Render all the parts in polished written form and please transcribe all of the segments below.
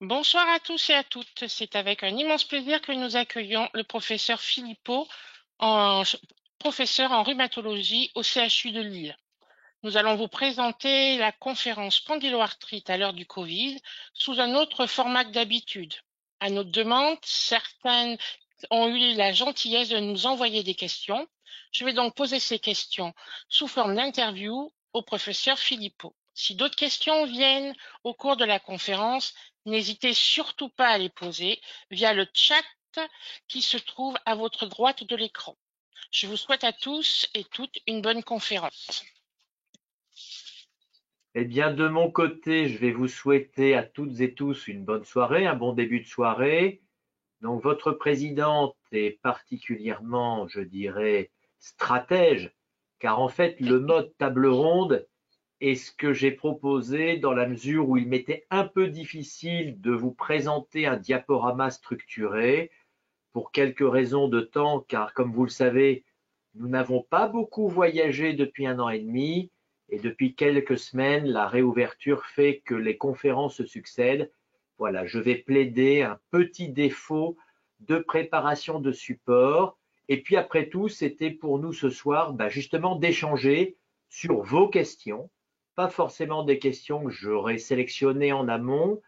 Bonsoir à tous et à toutes. C'est avec un immense plaisir que nous accueillons le professeur Philippot, en- professeur en rhumatologie au CHU de Lille. Nous allons vous présenter la conférence spondyloarthrite à l'heure du Covid sous un autre format que d'habitude. À notre demande, certaines ont eu la gentillesse de nous envoyer des questions. Je vais donc poser ces questions sous forme d'interview au professeur Philippot. Si d'autres questions viennent au cours de la conférence, n'hésitez surtout pas à les poser via le chat qui se trouve à votre droite de l'écran. Je vous souhaite à tous et toutes une bonne conférence. Eh bien, de mon côté, je vais vous souhaiter à toutes et tous une bonne soirée, un bon début de soirée. Donc, votre présidente est particulièrement, je dirais, stratège, car en fait, le mode table ronde est ce que j'ai proposé dans la mesure où il m'était un peu difficile de vous présenter un diaporama structuré pour quelques raisons de temps, car comme vous le savez, nous n'avons pas beaucoup voyagé depuis 1 an et demi et depuis quelques semaines, la réouverture fait que les conférences se succèdent. Voilà, je vais plaider un petit défaut de préparation de support. Et puis après tout, c'était pour nous ce soir justement d'échanger sur vos questions, pas forcément des questions que j'aurais sélectionnées en amont.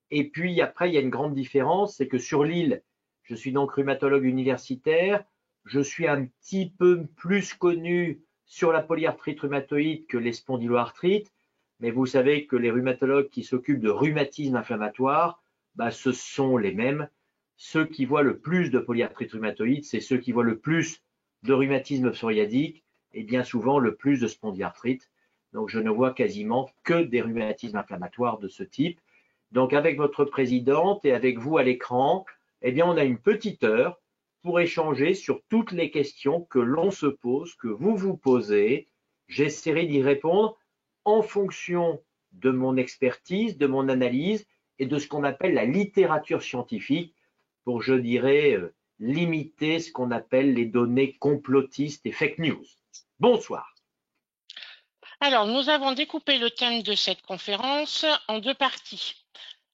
Et puis après, il y a une grande différence, c'est que sur l'île, je suis donc rhumatologue universitaire, je suis un petit peu plus connu sur la polyarthrite rhumatoïde que les spondyloarthrites, mais vous savez que les rhumatologues qui s'occupent de rhumatisme inflammatoire, ce sont les mêmes. Ceux qui voient le plus de polyarthrite rhumatoïde, c'est ceux qui voient le plus de rhumatisme psoriadique et bien souvent le plus de spondyarthrite. Donc je ne vois quasiment que des rhumatismes inflammatoires de ce type. Donc avec votre présidente et avec vous à l'écran, eh bien on a une petite heure pour échanger sur toutes les questions que l'on se pose, que vous vous posez. J'essaierai d'y répondre en fonction de mon expertise, de mon analyse et de ce qu'on appelle la littérature scientifique pour, je dirais, limiter ce qu'on appelle les données complotistes et fake news. Bonsoir. Alors, nous avons découpé le thème de cette conférence en deux parties.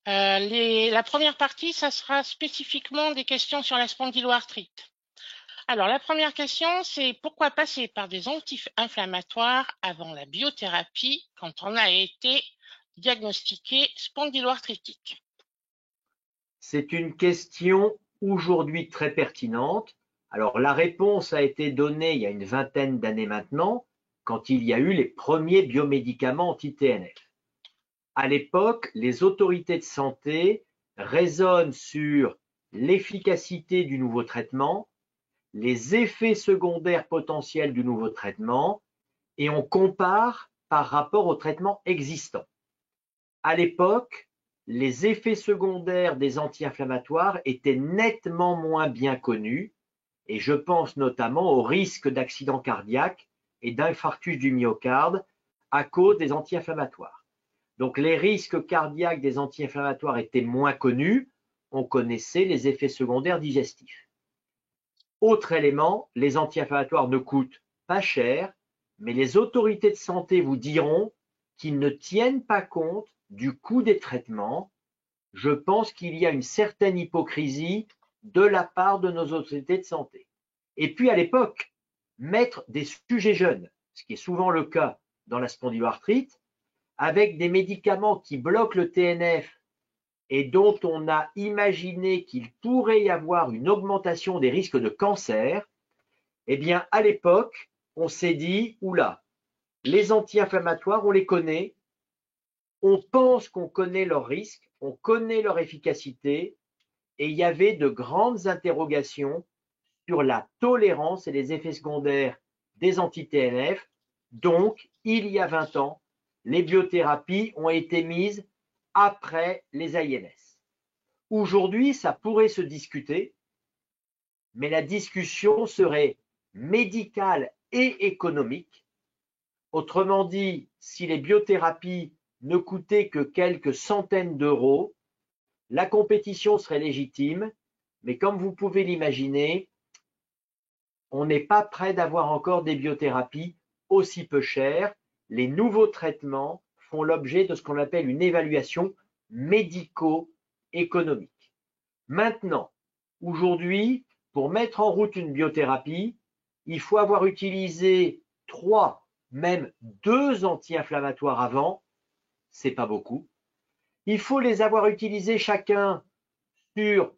La première partie, ça sera spécifiquement des questions sur la spondyloarthrite. Alors, la première question, c'est pourquoi passer par des anti-inflammatoires avant la biothérapie quand on a été diagnostiqué spondyloarthritique? C'est une question aujourd'hui très pertinente. Alors la réponse a été donnée il y a une vingtaine d'années maintenant, quand il y a eu les premiers biomédicaments anti-TNF. À l'époque, les autorités de santé raisonnent sur l'efficacité du nouveau traitement, les effets secondaires potentiels du nouveau traitement, et on compare par rapport au traitement existant. À l'époque, les effets secondaires des anti-inflammatoires étaient nettement moins bien connus, et je pense notamment au risque d'accident cardiaque et d'infarctus du myocarde à cause des anti-inflammatoires. Donc les risques cardiaques des anti-inflammatoires étaient moins connus, on connaissait les effets secondaires digestifs. Autre élément, les anti-inflammatoires ne coûtent pas cher, mais les autorités de santé vous diront qu'ils ne tiennent pas compte du coût des traitements. Je pense qu'il y a une certaine hypocrisie de la part de nos autorités de santé. Et puis à l'époque, mettre des sujets jeunes, ce qui est souvent le cas dans la spondyloarthrite, avec des médicaments qui bloquent le TNF et dont on a imaginé qu'il pourrait y avoir une augmentation des risques de cancer, eh bien à l'époque, on s'est dit, oula, les anti-inflammatoires, on les connaît, on pense qu'on connaît leurs risques, on connaît leur efficacité, et il y avait de grandes interrogations sur la tolérance et les effets secondaires des anti-TNF. Donc, il y a 20 ans, les biothérapies ont été mises après les INS. Aujourd'hui, ça pourrait se discuter, mais la discussion serait médicale et économique. Autrement dit, si les biothérapies ne coûtaient que quelques centaines d'euros, la compétition serait légitime, mais comme vous pouvez l'imaginer, on n'est pas près d'avoir encore des biothérapies aussi peu chères. Les nouveaux traitements font l'objet de ce qu'on appelle une évaluation médico économique. Maintenant, aujourd'hui, pour mettre en route une biothérapie, il faut avoir utilisé 3, même 2 anti-inflammatoires avant, c'est pas beaucoup. Il faut les avoir utilisés chacun sur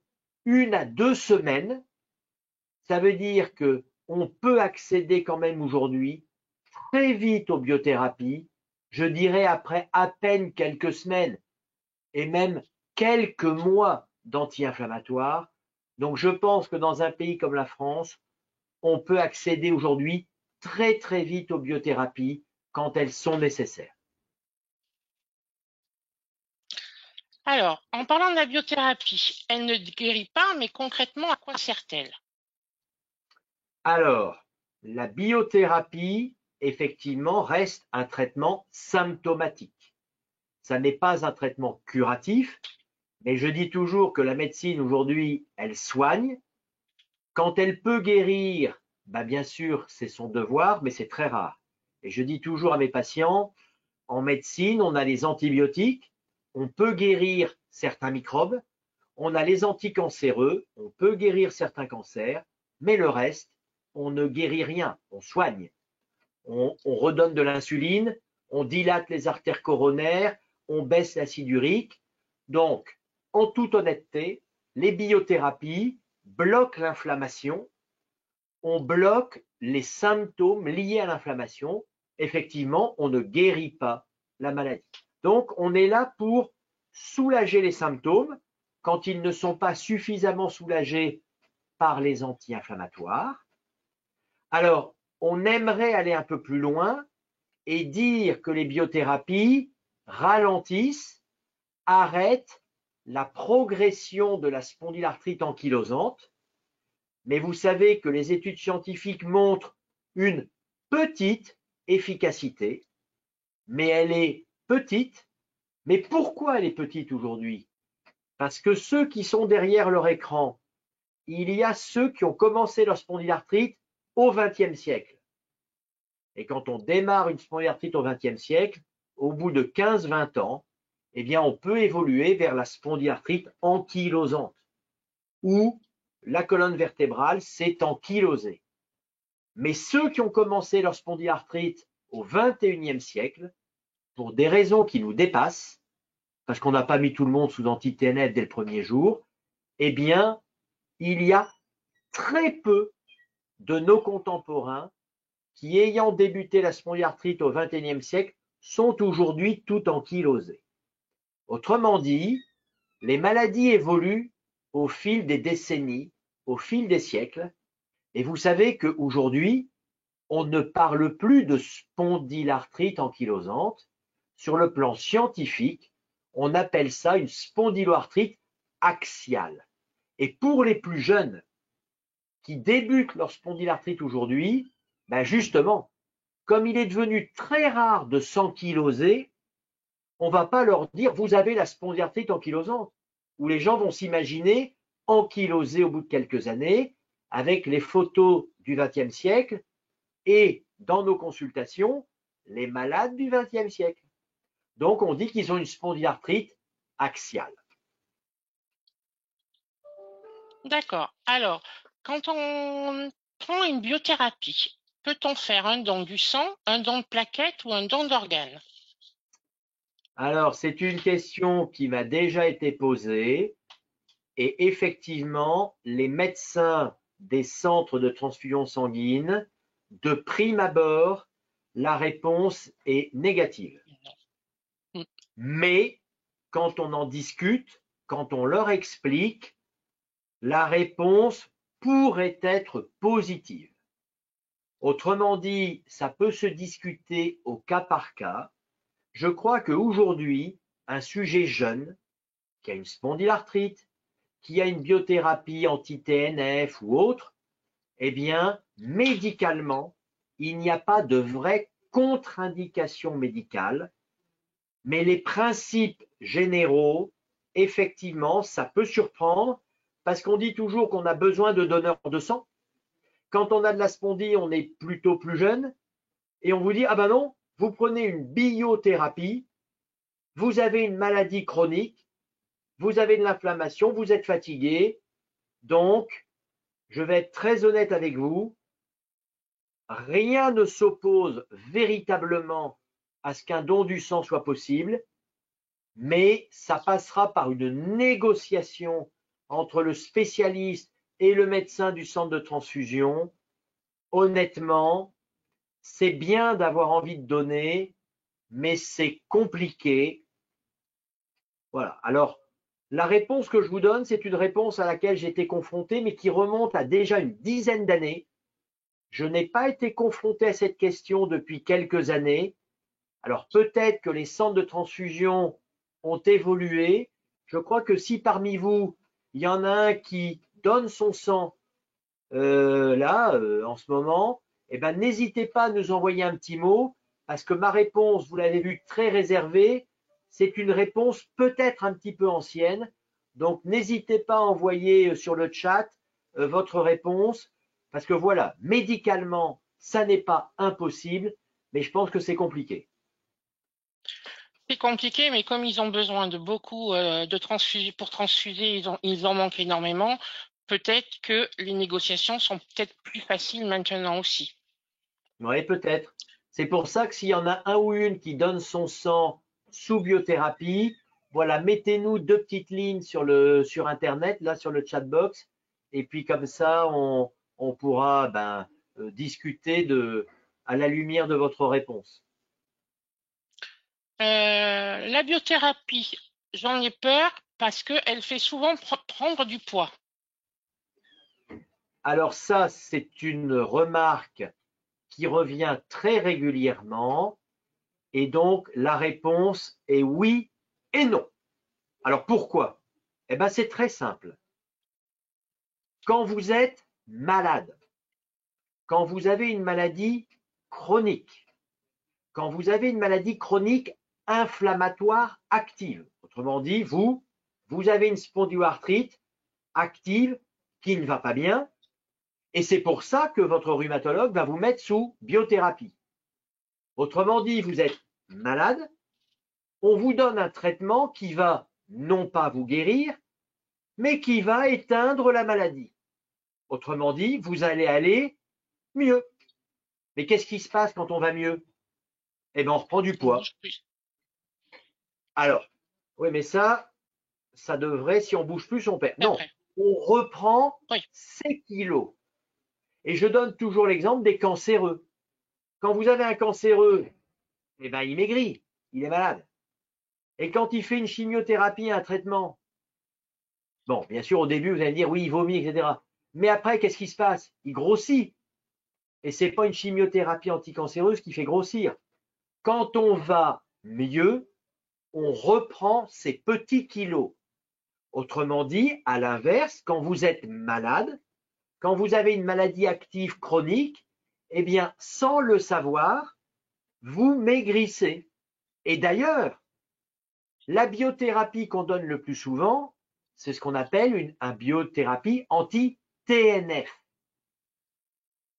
1 à 2 semaines. Ça veut dire que on peut accéder quand même aujourd'hui très vite aux biothérapies, je dirais après à peine quelques semaines et même quelques mois d'anti-inflammatoires. Donc je pense que dans un pays comme la France, on peut accéder aujourd'hui très très vite aux biothérapies quand elles sont nécessaires. Alors, en parlant de la biothérapie, elle ne guérit pas, mais concrètement, à quoi sert-elle? Alors, la biothérapie, effectivement, reste un traitement symptomatique. Ça n'est pas un traitement curatif, mais je dis toujours que la médecine aujourd'hui, elle soigne. Quand elle peut guérir, bah bien sûr, c'est son devoir, mais c'est très rare. Et je dis toujours à mes patients, en médecine, on a les antibiotiques, on peut guérir certains microbes, on a les anticancéreux, on peut guérir certains cancers, mais le reste, on ne guérit rien, on soigne. On redonne de l'insuline, on dilate les artères coronaires, on baisse l'acide urique. Donc, en toute honnêteté, les biothérapies bloquent l'inflammation, on bloque les symptômes liés à l'inflammation. Effectivement, on ne guérit pas la maladie. Donc, on est là pour soulager les symptômes quand ils ne sont pas suffisamment soulagés par les anti-inflammatoires. Alors, on aimerait aller un peu plus loin et dire que les biothérapies ralentissent, arrêtent la progression de la spondylarthrite ankylosante. Mais vous savez que les études scientifiques montrent une petite efficacité, mais elle est petite. Mais pourquoi elle est petite aujourd'hui? Parce que ceux qui sont derrière leur écran, il y a ceux qui ont commencé leur spondylarthrite au XXe siècle. Et quand on démarre une spondylarthrite au XXe siècle, au bout de 15-20 ans, eh bien, on peut évoluer vers la spondylarthrite ankylosante, où la colonne vertébrale s'est ankylosée. Mais ceux qui ont commencé leur spondylarthrite au XXIe siècle, pour des raisons qui nous dépassent, parce qu'on n'a pas mis tout le monde sous anti-TNF dès le premier jour, eh bien, il y a très peu de nos contemporains qui, ayant débuté la spondylarthrite au XXIe siècle, sont aujourd'hui tout ankylosés. Autrement dit, les maladies évoluent au fil des décennies, au fil des siècles, et vous savez qu'aujourd'hui, on ne parle plus de spondylarthrite ankylosante. Sur le plan scientifique, on appelle ça une spondyloarthrite axiale. Et pour les plus jeunes qui débutent leur spondylarthrite aujourd'hui, ben justement, comme il est devenu très rare de s'ankyloser, on ne va pas leur dire vous avez la spondylarthrite ankylosante, où les gens vont s'imaginer ankylosés au bout de quelques années, avec les photos du XXe siècle et dans nos consultations, les malades du XXe siècle. Donc on dit qu'ils ont une spondylarthrite axiale. D'accord. Alors, quand on prend une biothérapie, peut-on faire un don du sang, un don de plaquettes ou un don d'organes? Alors c'est une question qui m'a déjà été posée et effectivement, les médecins des centres de transfusion sanguine, de prime abord, la réponse est négative. Non. Mais quand on en discute, quand on leur explique, la réponse pourrait être positive. Autrement dit, ça peut se discuter au cas par cas. Je crois qu'aujourd'hui, un sujet jeune qui a une spondylarthrite, qui a une biothérapie anti-TNF ou autre, eh bien, médicalement, il n'y a pas de vraie contre-indication médicale, mais les principes généraux, effectivement, ça peut surprendre parce qu'on dit toujours qu'on a besoin de donneurs de sang. Quand on a de la spondie, on est plutôt plus jeune et on vous dit ah ben non, vous prenez une biothérapie, vous avez une maladie chronique, vous avez de l'inflammation, vous êtes fatigué, donc je vais être très honnête avec vous, rien ne s'oppose véritablement à ce qu'un don du sang soit possible, mais ça passera par une négociation entre le spécialiste et le médecin du centre de transfusion. Honnêtement, c'est bien d'avoir envie de donner, mais c'est compliqué. Voilà. Alors, la réponse que je vous donne, c'est une réponse à laquelle j'ai été confronté, mais qui remonte à déjà une dizaine d'années. Je n'ai pas été confronté à cette question depuis quelques années. Alors, peut-être que les centres de transfusion ont évolué. Je crois que si parmi vous, il y en a un qui donne son sang en ce moment, eh ben, n'hésitez pas à nous envoyer un petit mot, parce que ma réponse, vous l'avez vu, très réservée, c'est une réponse peut-être un petit peu ancienne. Donc, n'hésitez pas à envoyer sur le chat votre réponse, parce que voilà, médicalement, ça n'est pas impossible, mais je pense que c'est compliqué. C'est compliqué, mais comme ils ont besoin de beaucoup de transfuser pour transfuser, ils en manquent énormément. Peut-être que les négociations sont peut-être plus faciles maintenant aussi. Oui, peut-être. C'est pour ça que s'il y en a un ou une qui donne son sang sous biothérapie, voilà, mettez-nous deux petites lignes sur Internet, là sur le chat box, et puis comme ça, on pourra discuter à la lumière de votre réponse. La biothérapie, j'en ai peur parce qu'elle fait souvent prendre du poids. Alors ça, c'est une remarque qui revient très régulièrement, et donc la réponse est oui et non. Alors pourquoi? Eh bien, c'est très simple. Quand vous êtes malade, quand vous avez une maladie chronique, quand vous avez une maladie chronique inflammatoire active, autrement dit, vous avez une spondyloarthrite active qui ne va pas bien, et c'est pour ça que votre rhumatologue va vous mettre sous biothérapie. Autrement dit, vous êtes malade, on vous donne un traitement qui va non pas vous guérir, mais qui va éteindre la maladie. Autrement dit, vous allez aller mieux. Mais qu'est-ce qui se passe quand on va mieux? Eh bien, on reprend du On poids. bouge plus. Alors, oui, mais ça devrait, si on bouge plus, on perd. C'est Non, vrai. on reprend Oui. ses kilos. Et je donne toujours l'exemple des cancéreux. Quand vous avez un cancéreux, eh ben, il maigrit, il est malade. Et quand il fait une chimiothérapie, un traitement, bon, bien sûr, au début, vous allez me dire, oui, il vomit, etc. Mais après, qu'est-ce qui se passe? Il grossit. Et ce n'est pas une chimiothérapie anticancéreuse qui fait grossir. Quand on va mieux, on reprend ses petits kilos. Autrement dit, à l'inverse, quand vous êtes malade, quand vous avez une maladie active chronique, eh bien, sans le savoir, vous maigrissez. Et d'ailleurs, la biothérapie qu'on donne le plus souvent, c'est ce qu'on appelle une biothérapie anti-TNF.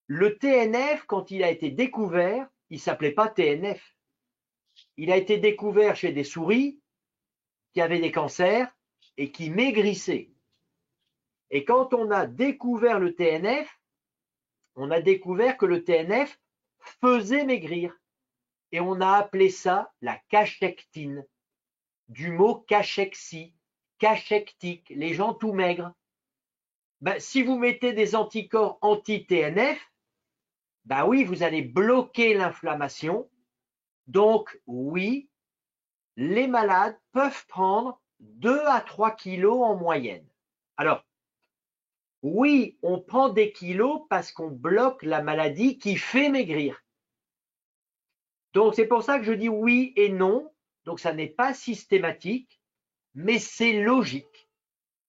Le TNF, quand il a été découvert, il ne s'appelait pas TNF. Il a été découvert chez des souris qui avaient des cancers et qui maigrissaient. Et quand on a découvert le TNF, on a découvert que le TNF faisait maigrir. Et on a appelé ça la cachectine, du mot cachexie, cachectique, les gens tout maigres. Ben, si vous mettez des anticorps anti-TNF, ben oui, vous allez bloquer l'inflammation. Donc oui, les malades peuvent prendre 2 à 3 kilos en moyenne. Alors, oui, on prend des kilos parce qu'on bloque la maladie qui fait maigrir. Donc, c'est pour ça que je dis oui et non. Donc, ça n'est pas systématique, mais c'est logique.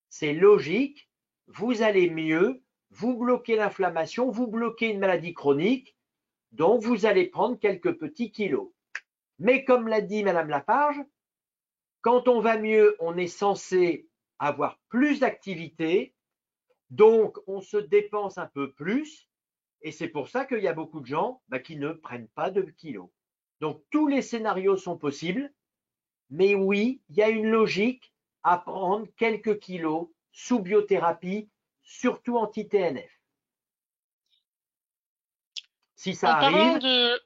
C'est logique. Vous allez mieux, vous bloquez l'inflammation, vous bloquez une maladie chronique, donc vous allez prendre quelques petits kilos. Mais comme l'a dit Madame Lapage, quand on va mieux, on est censé avoir plus d'activité, donc on se dépense un peu plus, et c'est pour ça qu'il y a beaucoup de gens qui ne prennent pas de kilos. Donc tous les scénarios sont possibles, mais oui, il y a une logique à prendre quelques kilos sous biothérapie, surtout anti-TNF. Si ça En parlant arrive, de...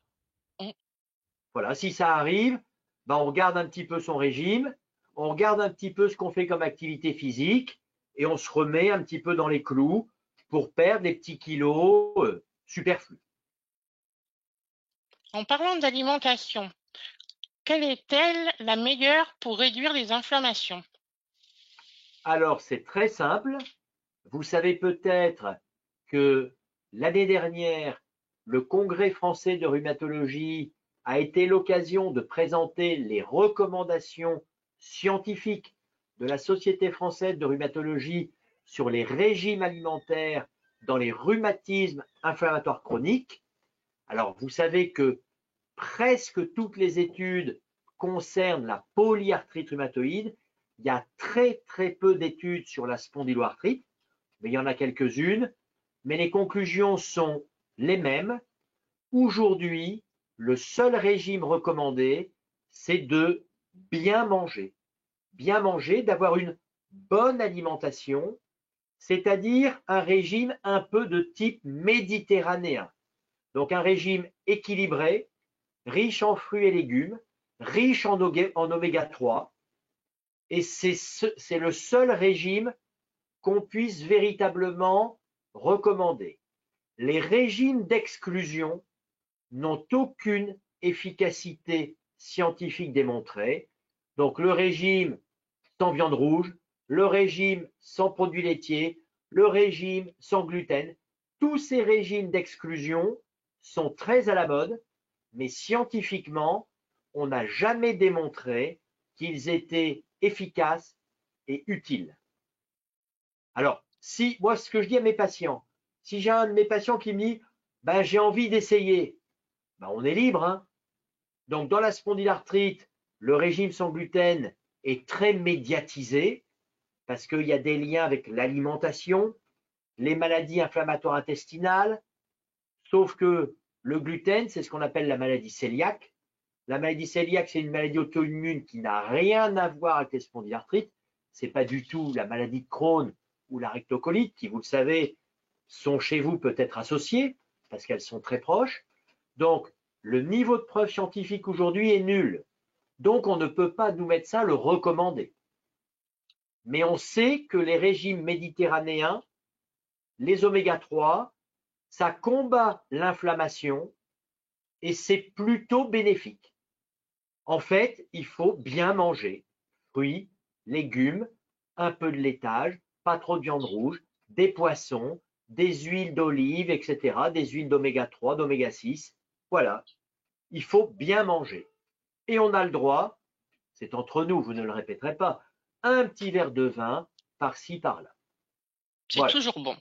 voilà, si ça arrive, ben on regarde un petit peu son régime, on regarde un petit peu ce qu'on fait comme activité physique et on se remet un petit peu dans les clous pour perdre les petits kilos superflus. En parlant d'alimentation, quelle est-elle la meilleure pour réduire les inflammations? Alors, c'est très simple. Vous savez peut-être que l'année dernière, le Congrès français de rhumatologie a été l'occasion de présenter les recommandations scientifiques de la Société française de rhumatologie sur les régimes alimentaires dans les rhumatismes inflammatoires chroniques. Alors, vous savez que presque toutes les études concernent la polyarthrite rhumatoïde. Il y a très très peu d'études sur la spondyloarthrite, mais il y en a quelques-unes. Mais les conclusions sont les mêmes. Aujourd'hui, le seul régime recommandé, c'est de bien manger. Bien manger, d'avoir une bonne alimentation, c'est-à-dire un régime un peu de type méditerranéen. Donc un régime équilibré, riche en fruits et légumes, riche en oméga 3, et c'est le seul régime qu'on puisse véritablement recommander. Les régimes d'exclusion n'ont aucune efficacité scientifique démontrée. Donc le régime sans viande rouge, le régime sans produits laitiers, le régime sans gluten, tous ces régimes d'exclusion sont très à la mode, mais scientifiquement, on n'a jamais démontré qu'ils étaient efficaces et utiles. Alors, si moi, ce que je dis à mes patients, si j'ai un de mes patients qui me dit ben, j'ai envie d'essayer, ben, on est libre. Hein. Donc, dans la spondylarthrite, le régime sans gluten est très médiatisé parce qu'il y a des liens avec l'alimentation, les maladies inflammatoires intestinales, sauf que le gluten, c'est ce qu'on appelle la maladie cœliaque. La maladie cœliaque, c'est une maladie auto-immune qui n'a rien à voir avec les spondylarthrites. Ce n'est pas du tout la maladie de Crohn ou la rectocolite, qui, vous le savez, sont chez vous peut-être associées, parce qu'elles sont très proches. Donc, le niveau de preuve scientifique aujourd'hui est nul. Donc, on ne peut pas nous mettre ça le recommander. Mais on sait que les régimes méditerranéens, les oméga 3, ça combat l'inflammation et c'est plutôt bénéfique. En fait, il faut bien manger. Fruits, légumes, un peu de laitage, pas trop de viande rouge, des poissons, des huiles d'olive, etc., des huiles d'oméga 3, d'oméga 6. Voilà, il faut bien manger. Et on a le droit, c'est entre nous, vous ne le répéterez pas, un petit verre de vin par-ci, par-là. C'est Voilà. toujours bon.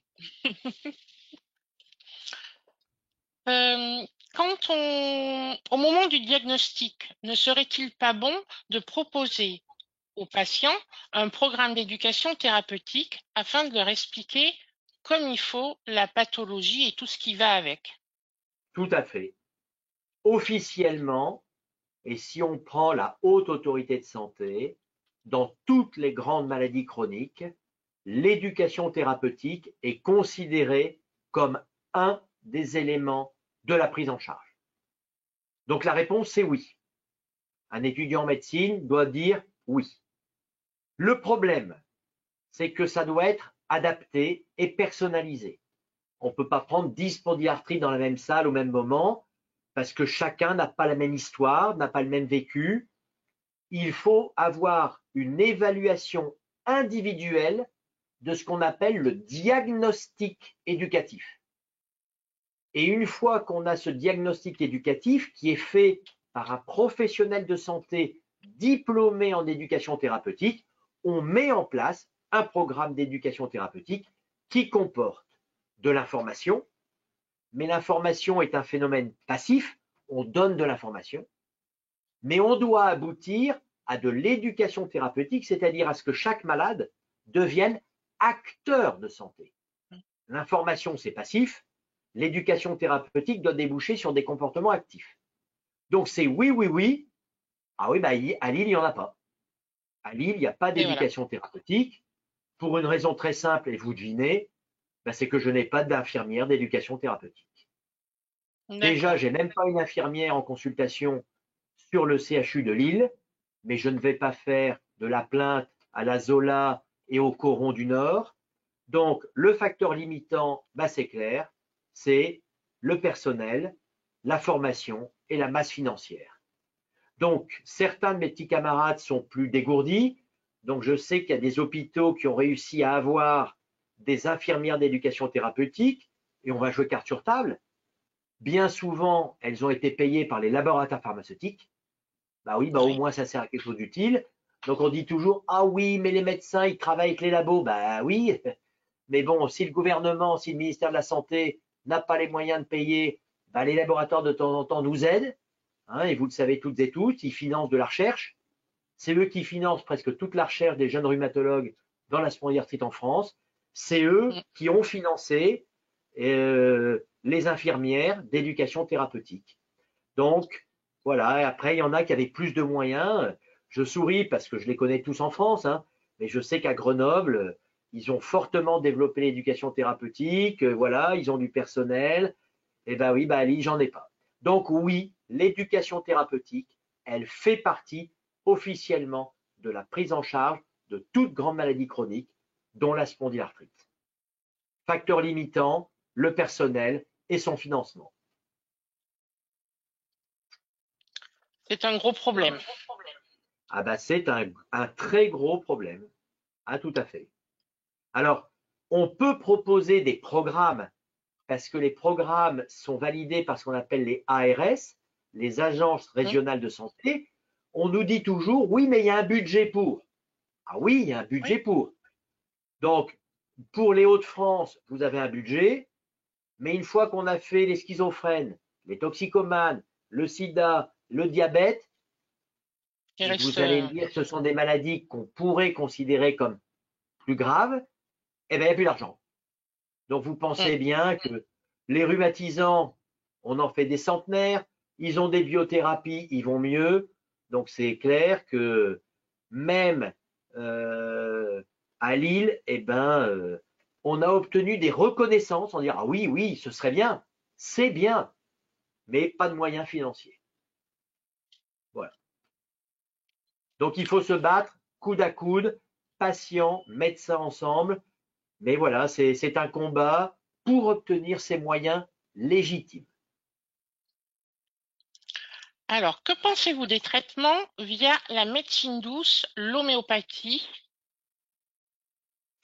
Au moment du diagnostic, ne serait-il pas bon de proposer aux patients un programme d'éducation thérapeutique afin de leur expliquer comme il faut la pathologie et tout ce qui va avec? Tout à fait. Officiellement, et si on prend la haute autorité de santé, dans toutes les grandes maladies chroniques, l'éducation thérapeutique est considérée comme un des éléments de la prise en charge. Donc la réponse, c'est oui. Un étudiant en médecine doit dire oui. Le problème, c'est que ça doit être adapté et personnalisé. On ne peut pas prendre 10 spondylarthrites dans la même salle au même moment parce que chacun n'a pas la même histoire, n'a pas le même vécu. Il faut avoir une évaluation individuelle de ce qu'on appelle le diagnostic éducatif. Et une fois qu'on a ce diagnostic éducatif qui est fait par un professionnel de santé diplômé en éducation thérapeutique, on met en place un programme d'éducation thérapeutique qui comporte de l'information, mais l'information est un phénomène passif, on donne de l'information, mais on doit aboutir à de l'éducation thérapeutique, c'est-à-dire à ce que chaque malade devienne acteur de santé. L'information, c'est passif, l'éducation thérapeutique doit déboucher sur des comportements actifs. Donc c'est oui, oui, oui. Ah oui, bah, à Lille, il n'y en a pas. À Lille, il n'y a pas Et voilà. d'éducation thérapeutique pour une raison très simple, et vous devinez, c'est que je n'ai pas d'infirmière d'éducation thérapeutique. Déjà, D'accord. j'ai même pas une infirmière en consultation sur le CHU de Lille, mais je ne vais pas faire de la plainte à la Zola et au Coron du Nord. Donc, le facteur limitant, c'est clair, c'est le personnel, la formation et la masse financière. Donc, certains de mes petits camarades sont plus dégourdis. Donc, je sais qu'il y a des hôpitaux qui ont réussi à avoir des infirmières d'éducation thérapeutique et on va jouer carte sur table. Bien souvent, elles ont été payées par les laboratoires pharmaceutiques. Bah oui, au Oui. moins ça sert à quelque chose d'utile. Donc on dit toujours, ah oui, mais les médecins, ils travaillent avec les labos. Bah oui, mais bon, si le gouvernement, si le ministère de la Santé n'a pas les moyens de payer, les laboratoires de temps en temps nous aident. Hein, et vous le savez toutes et tous, ils financent de la recherche. C'est eux qui financent presque toute la recherche des jeunes rhumatologues dans la spondylarthrite en France. C'est eux Mm. qui ont financé les infirmières d'éducation thérapeutique. Donc, voilà. Et après, il y en a qui avaient plus de moyens. Je souris parce que je les connais tous en France, hein, mais je sais qu'à Grenoble, ils ont fortement développé l'éducation thérapeutique. Voilà, ils ont du personnel. Et ben oui, à Lille, j'en ai pas. Donc oui, l'éducation thérapeutique, elle fait partie officiellement de la prise en charge de toute grande maladie chronique, dont la spondylarthrite. Facteur limitant, le personnel et son financement. C'est un gros problème. C'est un très gros problème. Ah, tout à fait. Alors, on peut proposer des programmes parce que les programmes sont validés par ce qu'on appelle les ARS, les agences Mm. régionales de santé. On nous dit toujours, oui, mais il y a un budget pour. Ah oui, il y a un budget Oui. pour. Donc, pour les Hauts-de-France, vous avez un budget, mais une fois qu'on a fait les schizophrènes, les toxicomanes, le sida, le diabète, Il et reste. vous allez me dire que ce sont des maladies qu'on pourrait considérer comme plus graves, il n'y a plus d'argent. Donc vous Mm. pensez bien que les rhumatisants, on en fait des centenaires, ils ont des biothérapies, ils vont mieux. Donc c'est clair que même euh, à Lille, on a obtenu des reconnaissances. On dit ah oui, oui, ce serait bien, c'est bien, mais pas de moyens financiers. Voilà. Donc il faut se battre coude à coude, patients, médecins ensemble. Mais voilà, c'est un combat pour obtenir ces moyens légitimes. Alors, que pensez-vous des traitements via la médecine douce, l'homéopathie,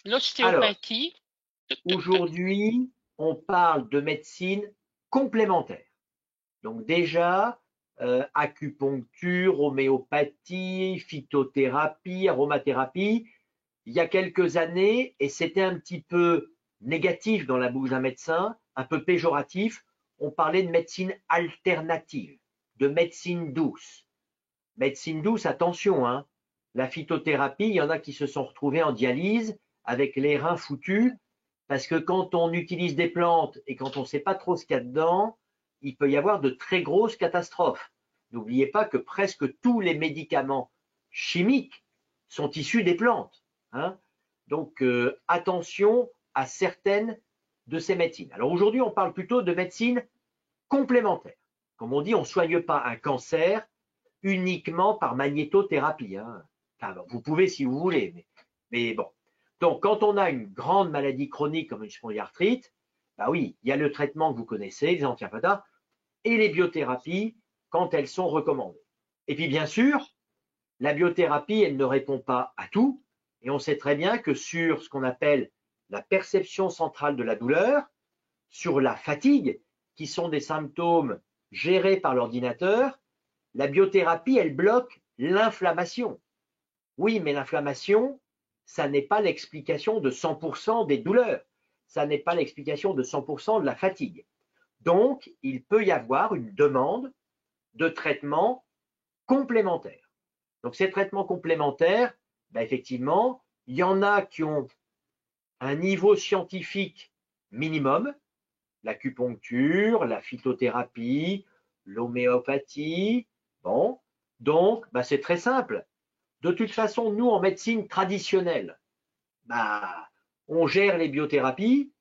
Alors, l'ostéopathie? Toc, toc, toc. aujourd'hui, on parle de médecine complémentaire. Donc déjà, acupuncture, homéopathie, phytothérapie, aromathérapie, il y a quelques années, et c'était un petit peu négatif dans la bouche d'un médecin, un peu péjoratif, on parlait de médecine alternative, de médecine douce. Médecine douce, attention, hein, la phytothérapie, il y en a qui se sont retrouvés en dialyse avec les reins foutus, parce que quand on utilise des plantes et quand on ne sait pas trop ce qu'il y a dedans, il peut y avoir de très grosses catastrophes. N'oubliez pas que presque tous les médicaments chimiques sont issus des plantes. Hein. Donc attention à certaines de ces médecines. Alors aujourd'hui, on parle plutôt de médecine complémentaire. Comme on dit, on ne soigne pas un cancer uniquement par magnétothérapie. Hein. Enfin, vous pouvez si vous voulez, mais bon. Donc, quand on a une grande maladie chronique comme une spondylarthrite, oui, il y a le traitement que vous connaissez, les anti-inflammatoires, et les biothérapies quand elles sont recommandées. Et puis, bien sûr, la biothérapie, elle ne répond pas à tout, et on sait très bien que sur ce qu'on appelle la perception centrale de la douleur, sur la fatigue, qui sont des symptômes gérés par l'ordinateur, la biothérapie, elle bloque l'inflammation. Oui, mais l'inflammation, ça n'est pas l'explication de 100% des douleurs. Ça n'est pas l'explication de 100% de la fatigue. Donc, il peut y avoir une demande de traitement complémentaire. Donc, ces traitements complémentaires, effectivement, il y en a qui ont un niveau scientifique minimum, l'acupuncture, la phytothérapie, l'homéopathie. Bon, donc c'est très simple. De toute façon, nous, en médecine traditionnelle, bah, on gère les biothérapies.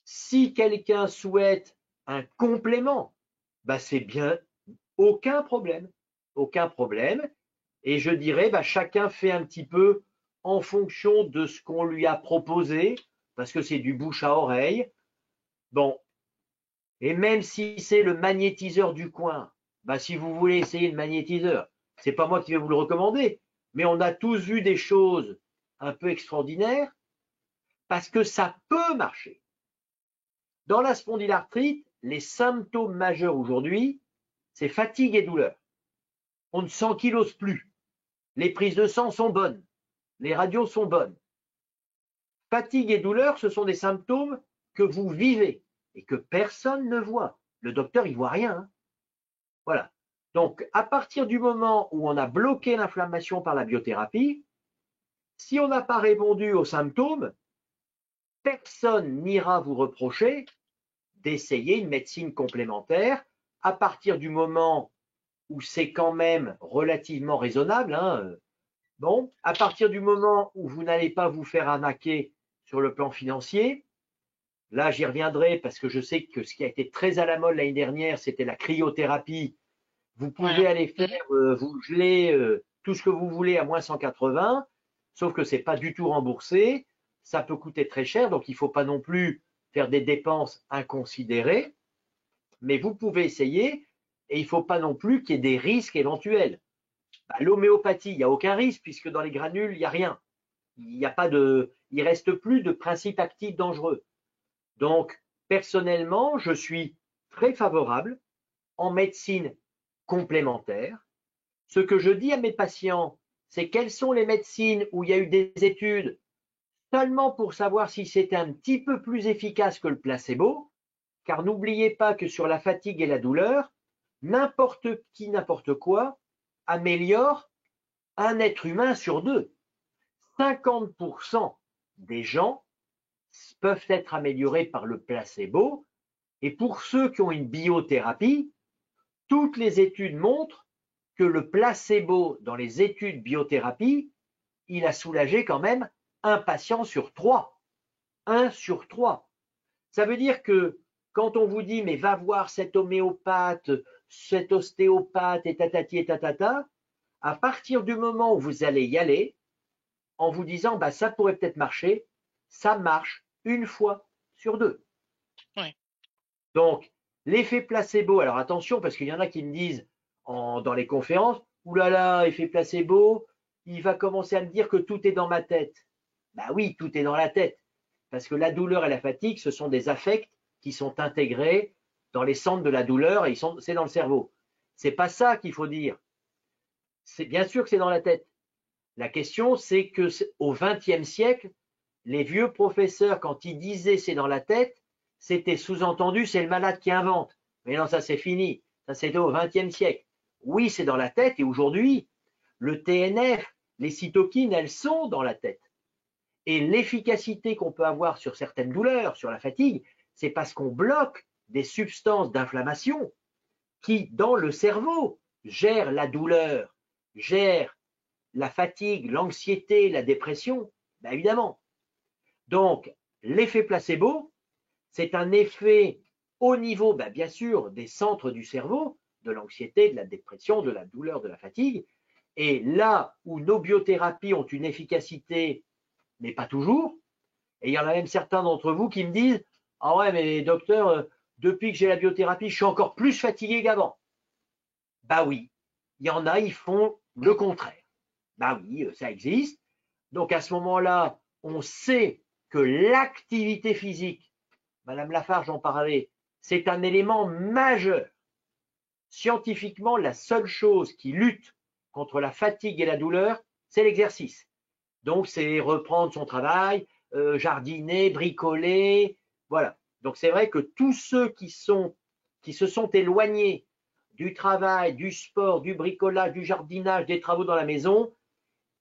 Si quelqu'un souhaite un complément, bah, c'est bien, aucun problème. Aucun problème. Et je dirais, bah, chacun fait un petit peu en fonction de ce qu'on lui a proposé, parce que c'est du bouche à oreille. Bon, et même si c'est le magnétiseur du coin, bah, si vous voulez essayer le magnétiseur, c'est pas moi qui vais vous le recommander, mais on a tous vu des choses un peu extraordinaires parce que ça peut marcher. Dans la spondylarthrite, les symptômes majeurs aujourd'hui, c'est fatigue et douleur. On ne s'ankylose plus. Les prises de sang sont bonnes. Les radios sont bonnes. Fatigue et douleur, ce sont des symptômes que vous vivez et que personne ne voit. Le docteur, il voit rien, hein. Voilà. Donc, à partir du moment où on a bloqué l'inflammation par la biothérapie, si on n'a pas répondu aux symptômes, personne n'ira vous reprocher d'essayer une médecine complémentaire à partir du moment où c'est quand même relativement raisonnable, hein. Bon, à partir du moment où vous n'allez pas vous faire arnaquer sur le plan financier, là j'y reviendrai parce que je sais que ce qui a été très à la mode l'année dernière, c'était la cryothérapie. Vous pouvez Voilà. aller faire, vous geler tout ce que vous voulez à moins 180, sauf que ce n'est pas du tout remboursé, ça peut coûter très cher, donc il ne faut pas non plus faire des dépenses inconsidérées, mais vous pouvez essayer et il ne faut pas non plus qu'il y ait des risques éventuels. Bah, l'homéopathie, il n'y a aucun risque puisque dans les granules, il n'y a rien. Il ne reste plus de principes actifs dangereux. Donc, personnellement, je suis très favorable en médecine complémentaire. Ce que je dis à mes patients, c'est quelles sont les médecines où il y a eu des études seulement pour savoir si c'était un petit peu plus efficace que le placebo, car n'oubliez pas que sur la fatigue et la douleur, n'importe qui, n'importe quoi améliore un être humain sur deux. 50% des gens peuvent être améliorés par le placebo, et pour ceux qui ont une biothérapie, toutes les études montrent que le placebo dans les études biothérapie, il a soulagé quand même un patient sur trois. Un sur trois. Ça veut dire que quand on vous dit mais va voir cet homéopathe, cet ostéopathe et tatati et tatata, à partir du moment où vous allez y aller, en vous disant bah, ça pourrait peut-être marcher, ça marche une fois sur deux. Ouais. Donc, l'effet placebo, alors attention, parce qu'il y en a qui me disent dans les conférences, oulala, effet placebo, il va commencer à me dire que tout est dans ma tête. Ben oui, tout est dans la tête, parce que la douleur et la fatigue, ce sont des affects qui sont intégrés dans les centres de la douleur et c'est dans le cerveau. C'est pas ça qu'il faut dire. C'est bien sûr que c'est dans la tête. La question, c'est que au XXe siècle, les vieux professeurs, quand ils disaient c'est dans la tête, c'était sous-entendu c'est le malade qui invente. Mais non, ça c'est fini. Ça c'était au XXe siècle. Oui, c'est dans la tête et aujourd'hui, le TNF, les cytokines, elles sont dans la tête. Et l'efficacité qu'on peut avoir sur certaines douleurs, sur la fatigue, c'est parce qu'on bloque des substances d'inflammation qui, dans le cerveau, gèrent la douleur, gèrent la fatigue, l'anxiété, la dépression. Ben évidemment. Donc, l'effet placebo, c'est un effet au niveau, ben bien sûr, des centres du cerveau, de l'anxiété, de la dépression, de la douleur, de la fatigue. Et là où nos biothérapies ont une efficacité, mais pas toujours, et il y en a même certains d'entre vous qui me disent « Ah ouais, mais docteur, depuis que j'ai la biothérapie, je suis encore plus fatigué qu'avant. » Bah oui, il y en a, ils font le contraire. Bah oui, ça existe. Donc à ce moment-là, on sait que l'activité physique, Madame Lafarge en parlait, c'est un élément majeur. Scientifiquement, la seule chose qui lutte contre la fatigue et la douleur, c'est l'exercice. Donc c'est reprendre son travail, jardiner, bricoler, voilà. Donc c'est vrai que tous ceux qui se sont éloignés du travail, du sport, du bricolage, du jardinage, des travaux dans la maison,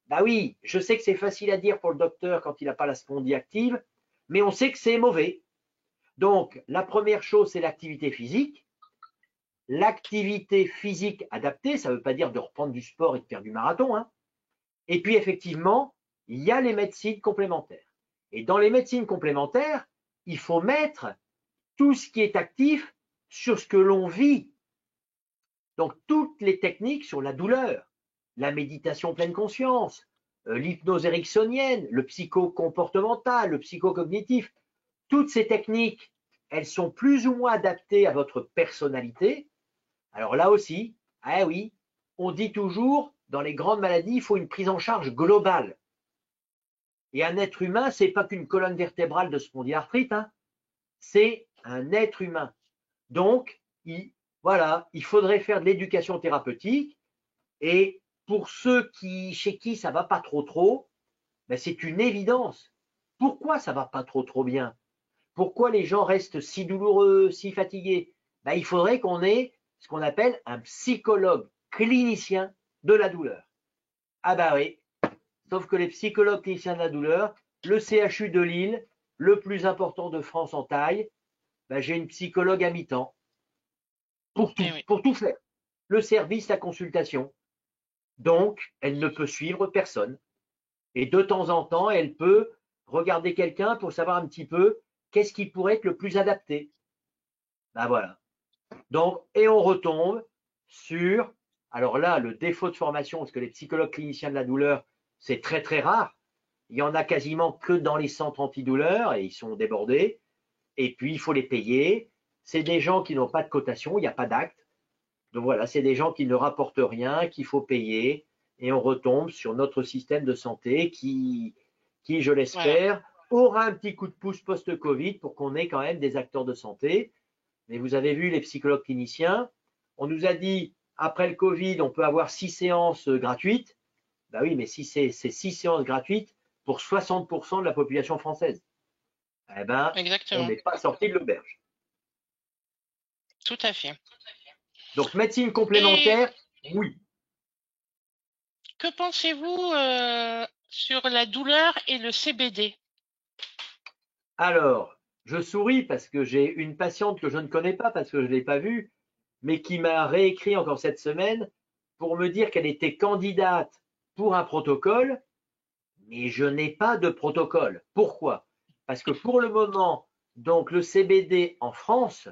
bah oui, je sais que c'est facile à dire pour le docteur quand il n'a pas la spondie active, mais on sait que c'est mauvais. Donc, la première chose, c'est l'activité physique. L'activité physique adaptée, ça ne veut pas dire de reprendre du sport et de faire du marathon, hein. Et puis effectivement, il y a les médecines complémentaires. Et dans les médecines complémentaires, il faut mettre tout ce qui est actif sur ce que l'on vit. Donc toutes les techniques sur la douleur, la méditation pleine conscience, l'hypnose ericksonienne, le psychocomportemental, le psychocognitif, toutes ces techniques, elles sont plus ou moins adaptées à votre personnalité. Alors là aussi, ah oui, on dit toujours, dans les grandes maladies, il faut une prise en charge globale. Et un être humain, ce n'est pas qu'une colonne vertébrale de spondylarthrite, hein, c'est un être humain. Donc, voilà, il faudrait faire de l'éducation thérapeutique. Et pour ceux chez qui ça ne va pas trop, ben c'est une évidence. Pourquoi ça ne va pas trop bien? Pourquoi les gens restent si douloureux, si fatigués? Ben, il faudrait qu'on ait ce qu'on appelle un psychologue clinicien de la douleur. Ah bah oui, sauf que les psychologues cliniciens de la douleur, le CHU de Lille, le plus important de France en taille, ben, j'ai une psychologue à mi-temps Oui. pour tout faire. Le service, la consultation. Donc, elle ne peut suivre personne. Et de temps en temps, elle peut regarder quelqu'un pour savoir un petit peu qu'est-ce qui pourrait être le plus adapté. Ben voilà. Donc, et on retombe sur, alors là, le défaut de formation, parce que les psychologues cliniciens de la douleur, c'est très rare. Il y en a quasiment que dans les centres antidouleurs et ils sont débordés. Et puis, il faut les payer. C'est des gens qui n'ont pas de cotation, il n'y a pas d'acte. Donc voilà, c'est des gens qui ne rapportent rien, qu'il faut payer. Et on retombe sur notre système de santé qui je Voilà. l'espère, aura un petit coup de pouce post-Covid pour qu'on ait quand même des acteurs de santé. Mais vous avez vu les psychologues cliniciens, on nous a dit, après le Covid, on peut avoir 6 séances gratuites. Ben oui, mais si c'est 6 séances gratuites pour 60% de la population française, eh ben, on Exactement. n'est pas sorti de l'auberge. Tout à fait. Donc, médecine Et complémentaire, oui. que pensez-vous sur la douleur et le CBD? Alors, je souris parce que j'ai une patiente que je ne connais pas parce que je ne l'ai pas vue, mais qui m'a réécrit encore cette semaine pour me dire qu'elle était candidate pour un protocole, mais je n'ai pas de protocole. Pourquoi? Parce que pour le moment, donc le CBD en France,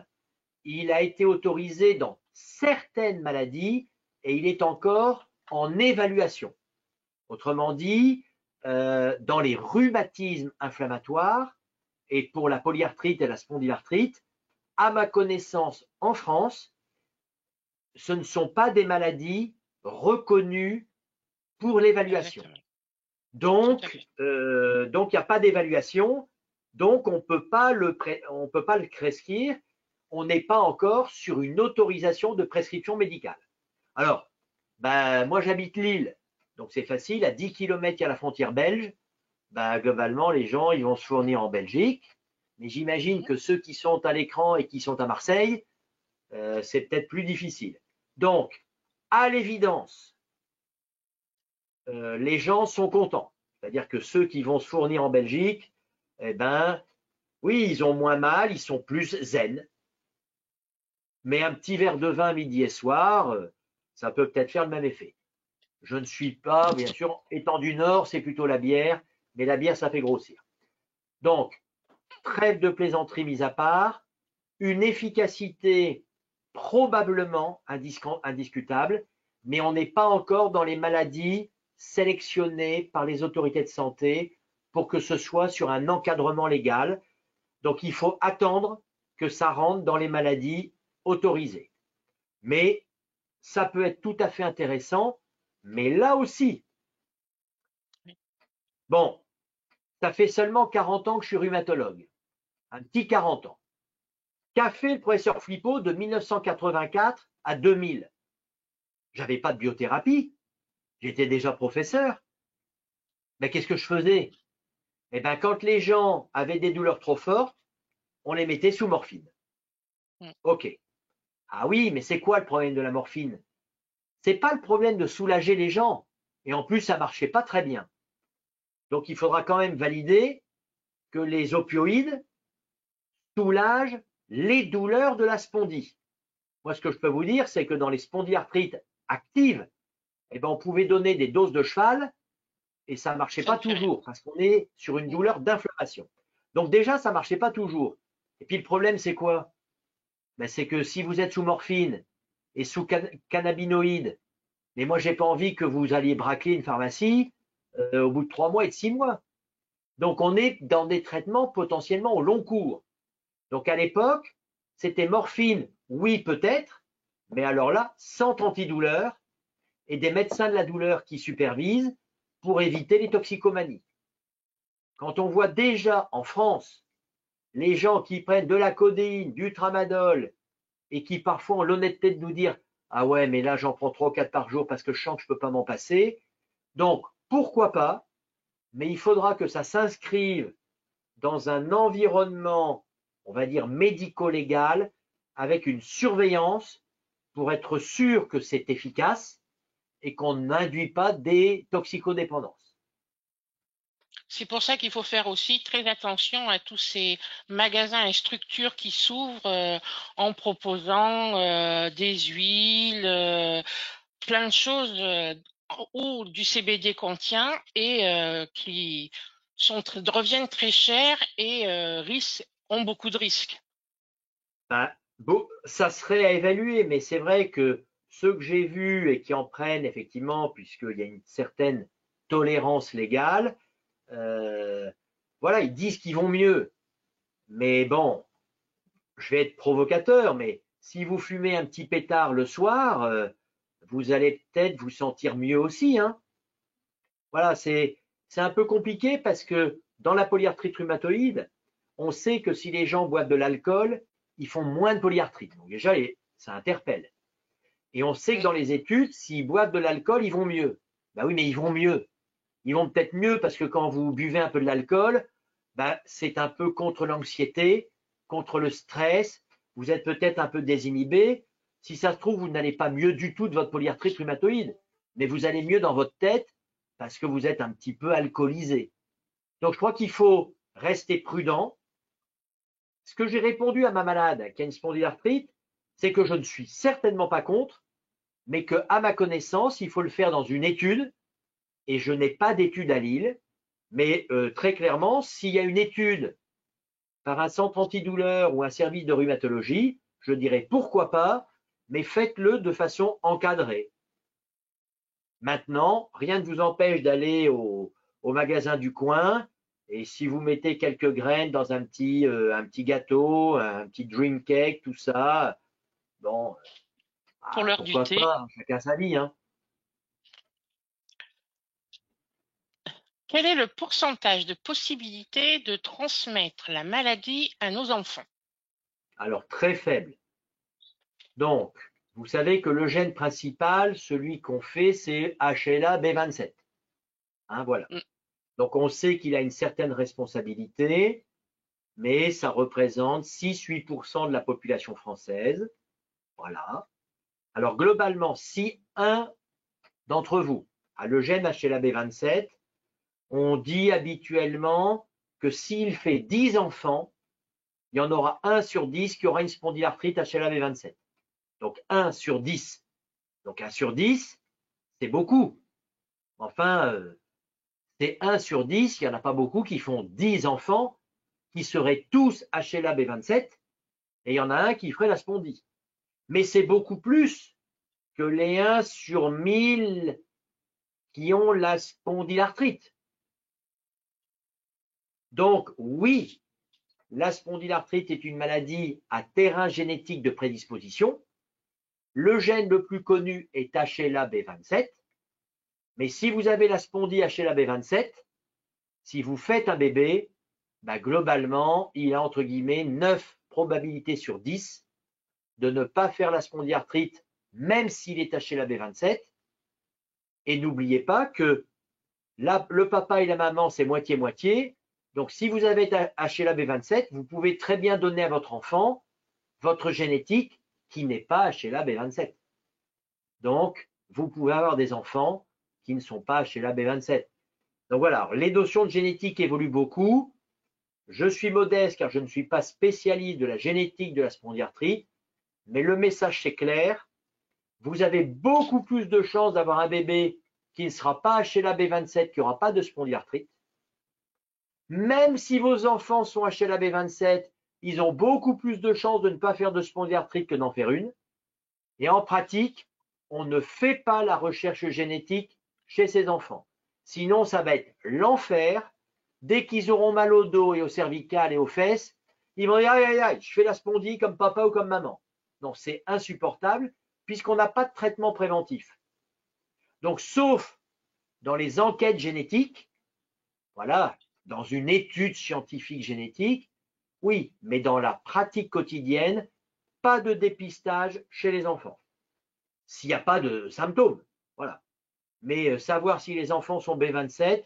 il a été autorisé dans certaines maladies et il est encore en évaluation. Autrement dit, dans les rhumatismes inflammatoires et pour la polyarthrite et la spondylarthrite, à ma connaissance en France, ce ne sont pas des maladies reconnues pour l'évaluation. Exactement. Tout à Donc, fait. il n'y a pas d'évaluation, donc on ne peut pas le prescrire, on n'est pas encore sur une autorisation de prescription médicale. Alors, ben, moi j'habite Lille, donc c'est facile, à 10 km, il y a la frontière belge, ben, globalement les gens ils vont se fournir en Belgique, mais j'imagine que ceux qui sont à l'écran et qui sont à Marseille, c'est peut-être plus difficile. Donc, à l'évidence, les gens sont contents. C'est-à-dire que ceux qui vont se fournir en Belgique, eh ben, oui, ils ont moins mal, ils sont plus zen. Mais un petit verre de vin midi et soir, ça peut peut-être faire le même effet. Je ne suis pas, bien sûr, étant du Nord, c'est plutôt la bière, mais la bière, ça fait grossir. Donc, trêve de plaisanterie mise à part, une efficacité probablement indiscutable, mais on n'est pas encore dans les maladies sélectionnées par les autorités de santé pour que ce soit sur un encadrement légal. Donc il faut attendre que ça rentre dans les maladies autorisées. Mais ça peut être tout à fait intéressant. Mais là aussi, bon, ça fait seulement 40 ans que je suis rhumatologue, un petit 40 ans. Qu'a fait le professeur Flippo de 1984 à 2000? J'avais pas de biothérapie, j'étais déjà professeur. Mais qu'est-ce que je faisais? Eh bien, quand les gens avaient des douleurs trop fortes, on les mettait sous morphine. Mm. OK. Ah oui, mais c'est quoi le problème de la morphine? C'est pas le problème de soulager les gens. Et en plus, ça marchait pas très bien. Donc, il faudra quand même valider que les opioïdes soulagent les douleurs de la spondie. Moi, ce que je peux vous dire, c'est que dans les spondyarthrites actives, eh ben, on pouvait donner des doses de cheval et ça ne marchait Ça pas ne fait rien. toujours parce qu'on est sur une douleur d'inflammation. Donc déjà, ça ne marchait pas toujours. Et puis le problème, c'est quoi? Ben, c'est que si vous êtes sous morphine et sous cannabinoïdes, mais moi, j'ai pas envie que vous alliez braquer une pharmacie au bout de 3 mois et de 6 mois. Donc, on est dans des traitements potentiellement au long cours. Donc, à l'époque, c'était morphine, oui, peut-être, mais alors là, sans antidouleur et des médecins de la douleur qui supervisent pour éviter les toxicomanies. Quand on voit déjà en France les gens qui prennent de la codéine, du tramadol et qui parfois ont l'honnêteté de nous dire ah ouais, mais là j'en prends 3 ou 4 par jour parce que je sens que je ne peux pas m'en passer. Donc, pourquoi pas, mais il faudra que ça s'inscrive dans un environnement, on va dire, médico-légal, avec une surveillance pour être sûr que c'est efficace et qu'on n'induit pas des toxicodépendances. C'est pour ça qu'il faut faire aussi très attention à tous ces magasins et structures qui s'ouvrent en proposant des huiles, plein de choses où du CBD contient et qui reviennent très chers et ont beaucoup de risques. Ben, bon, ça serait à évaluer, mais c'est vrai que ceux que j'ai vus et qui en prennent effectivement, puisqu'il y a une certaine tolérance légale, euh, voilà, ils disent qu'ils vont mieux. Mais bon, je vais être provocateur, mais si vous fumez un petit pétard le soir, vous allez peut-être vous sentir mieux aussi, hein. Voilà, c'est un peu compliqué parce que dans la polyarthrite rhumatoïde, on sait que si les gens boivent de l'alcool, ils font moins de polyarthrite. Donc déjà, ça interpelle. Et on sait que Mm. dans les études, s'ils boivent de l'alcool, ils vont mieux. Ben oui, mais ils vont mieux. Ils vont peut-être mieux parce que quand vous buvez un peu de l'alcool, ben, c'est un peu contre l'anxiété, contre le stress. Vous êtes peut-être un peu désinhibé. Si ça se trouve, vous n'allez pas mieux du tout de votre polyarthrite rhumatoïde, mais vous allez mieux dans votre tête parce que vous êtes un petit peu alcoolisé. Donc, je crois qu'il faut rester prudent. Ce que j'ai répondu à ma malade qui a une spondylarthrite, c'est que je ne suis certainement pas contre, mais que, à ma connaissance, il faut le faire dans une étude, et je n'ai pas d'étude à Lille, mais très clairement, s'il y a une étude par un centre antidouleur ou un service de rhumatologie, je dirais pourquoi pas, mais faites-le de façon encadrée. Maintenant, rien ne vous empêche d'aller au magasin du coin et si vous mettez quelques graines dans un petit gâteau, un petit dream cake, tout ça, bon, Pour l'heure du pourquoi thé, pas, chacun sa vie, hein. quel est le pourcentage de possibilité de transmettre la maladie à nos enfants? Alors, très faible. Donc, vous savez que le gène principal, celui qu'on fait, c'est HLA-B27. Hein, voilà. Mm. Donc, on sait qu'il a une certaine responsabilité, mais ça représente 6-8% de la population française. Voilà. Alors, globalement, si un d'entre vous a le gène HLA-B27, on dit habituellement que s'il fait 10 enfants, il y en aura 1 sur 10 qui aura une spondylarthrite HLA-B27. Donc, 1 sur 10. Donc, 1 sur 10, c'est beaucoup. Enfin, c'est 1 sur 10, il n'y en a pas beaucoup qui font 10 enfants qui seraient tous HLA-B27 et il y en a un qui ferait la spondie. Mais c'est beaucoup plus que les 1 sur 1000 qui ont la spondylarthrite. Donc, oui, la spondylarthrite est une maladie à terrain génétique de prédisposition. Le gène le plus connu est HLA-B27. Mais si vous avez la spondie HLA-B27, si vous faites un bébé, bah, globalement, il a entre guillemets 9 probabilités sur 10 de ne pas faire la spondyarthrite, même s'il est taché la B27. Et n'oubliez pas que le papa et la maman, c'est moitié-moitié. Donc, si vous avez taché la B27, vous pouvez très bien donner à votre enfant votre génétique qui n'est pas HLA B27. Donc, vous pouvez avoir des enfants qui ne sont pas HLA B27. Donc voilà, les notions de génétique évoluent beaucoup. Je suis modeste car je ne suis pas spécialiste de la génétique de la spondyarthrite, mais le message c'est clair. Vous avez beaucoup plus de chances d'avoir un bébé qui ne sera pas HLA-B27, qui n'aura pas de spondylarthrite. Même si vos enfants sont HLA-B27, ils ont beaucoup plus de chances de ne pas faire de spondylarthrite que d'en faire une. Et en pratique, on ne fait pas la recherche génétique chez ces enfants. Sinon, ça va être l'enfer. Dès qu'ils auront mal au dos et au cervical et aux fesses, ils vont dire aïe aïe aïe, je fais la spondie comme papa ou comme maman. Non, c'est insupportable puisqu'on n'a pas de traitement préventif. Donc, sauf dans les enquêtes génétiques, voilà, dans une étude scientifique génétique, oui, mais dans la pratique quotidienne, pas de dépistage chez les enfants. S'il n'y a pas de symptômes, voilà. Mais savoir si les enfants sont B27,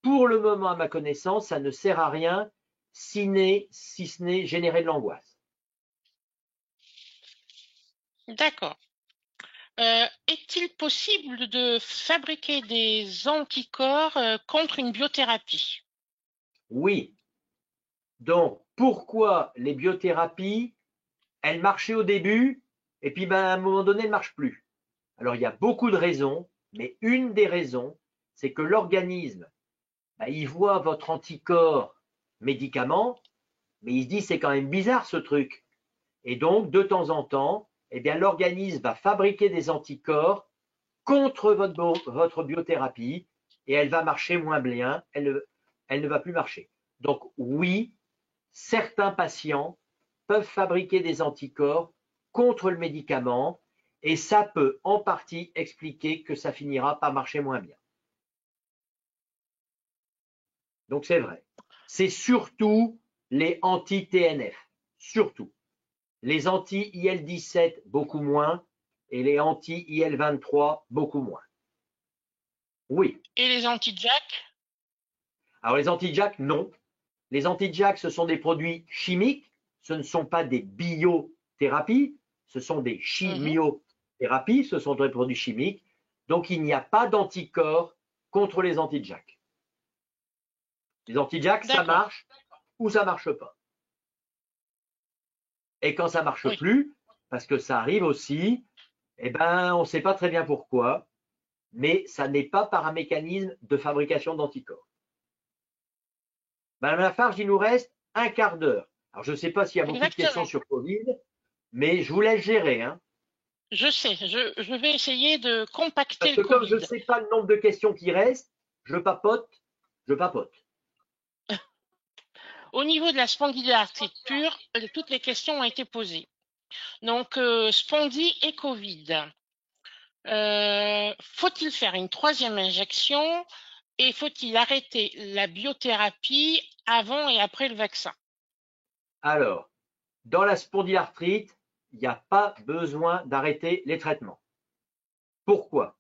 pour le moment, à ma connaissance, ça ne sert à rien si ce n'est générer de l'angoisse. D'accord. Est-il possible de fabriquer des anticorps contre une biothérapie? Oui. Donc, pourquoi les biothérapies, elles marchaient au début et puis à un moment donné, elles ne marchent plus? Alors, il y a beaucoup de raisons, mais une des raisons, c'est que l'organisme, il voit votre anticorps médicament, mais il se dit c'est quand même bizarre ce truc. Et donc, de temps en temps, eh bien, l'organisme va fabriquer des anticorps contre votre biothérapie et elle va marcher moins bien, elle ne va plus marcher. Donc oui, certains patients peuvent fabriquer des anticorps contre le médicament et ça peut en partie expliquer que ça finira par marcher moins bien. Donc c'est vrai. C'est surtout les anti-TNF, surtout. Les anti-IL-17, beaucoup moins, et les anti-IL-23, beaucoup moins. Oui. Et les anti-JAK? Alors les anti-JAK, non. Les anti-JAK, ce sont des produits chimiques, ce ne sont pas des biothérapies, ce sont des chimiothérapies, ce sont des produits chimiques. Donc il n'y a pas d'anticorps contre les anti-JAK. Les anti-JAK, ça D'accord. marche ou ça marche pas. Et quand ça marche Oui. plus, parce que ça arrive aussi, on ne sait pas très bien pourquoi, mais ça n'est pas par un mécanisme de fabrication d'anticorps. Madame Lafarge, il nous reste un quart d'heure. Alors, je ne sais pas s'il y a beaucoup de questions Exactement. sur Covid, mais je vous laisse gérer. Hein, Je sais. Je vais essayer de compacter parce le que comme je ne Covid. sais pas le nombre de questions qui restent, je papote, je papote. Au niveau de la spondylarthrite pure, toutes les questions ont été posées. Donc, spondy et Covid. Faut-il faire une troisième injection et faut-il arrêter la biothérapie avant et après le vaccin? Alors, dans la spondylarthrite, il n'y a pas besoin d'arrêter les traitements. Pourquoi?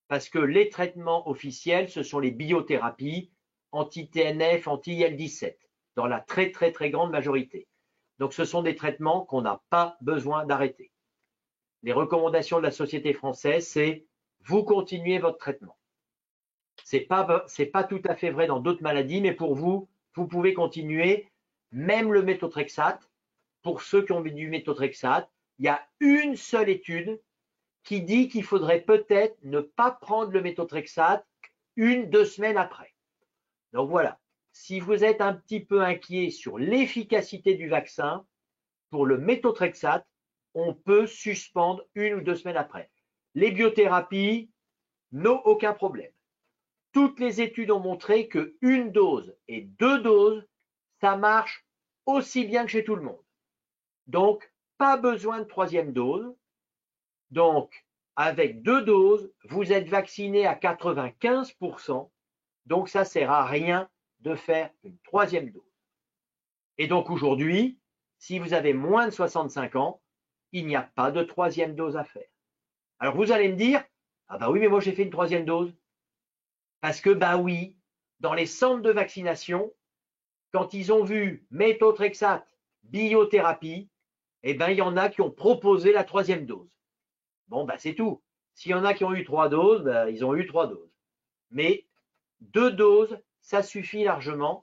Parce que les traitements officiels, ce sont les biothérapies anti-TNF, anti-IL-17, dans la très très très grande majorité. Donc ce sont des traitements qu'on n'a pas besoin d'arrêter. Les recommandations de la Société française, c'est vous continuez votre traitement. C'est pas tout à fait vrai dans d'autres maladies, mais pour vous, vous pouvez continuer, même le méthotrexate. Pour ceux qui ont mis du méthotrexate, il y a une seule étude qui dit qu'il faudrait peut-être ne pas prendre le méthotrexate 1-2 semaines après. Donc voilà, si vous êtes un petit peu inquiet sur l'efficacité du vaccin, pour le méthotrexate, on peut suspendre 1 ou 2 semaines après. Les biothérapies n'ont aucun problème. Toutes les études ont montré que 1 dose et 2 doses, ça marche aussi bien que chez tout le monde. Donc, pas besoin de troisième dose. Donc, avec 2 doses, vous êtes vacciné à 95%. Donc, ça ne sert à rien de faire une troisième dose. Et donc, aujourd'hui, si vous avez moins de 65 ans, il n'y a pas de troisième dose à faire. Alors, vous allez me dire, ah bah oui, mais moi j'ai fait une troisième dose. Parce que, bah oui, dans les centres de vaccination, quand ils ont vu méthotrexate, biothérapie, il y en a qui ont proposé la troisième dose. Bon, c'est tout. S'il y en a qui ont eu 3 doses, ils ont eu 3 doses. Mais 2 doses, ça suffit largement.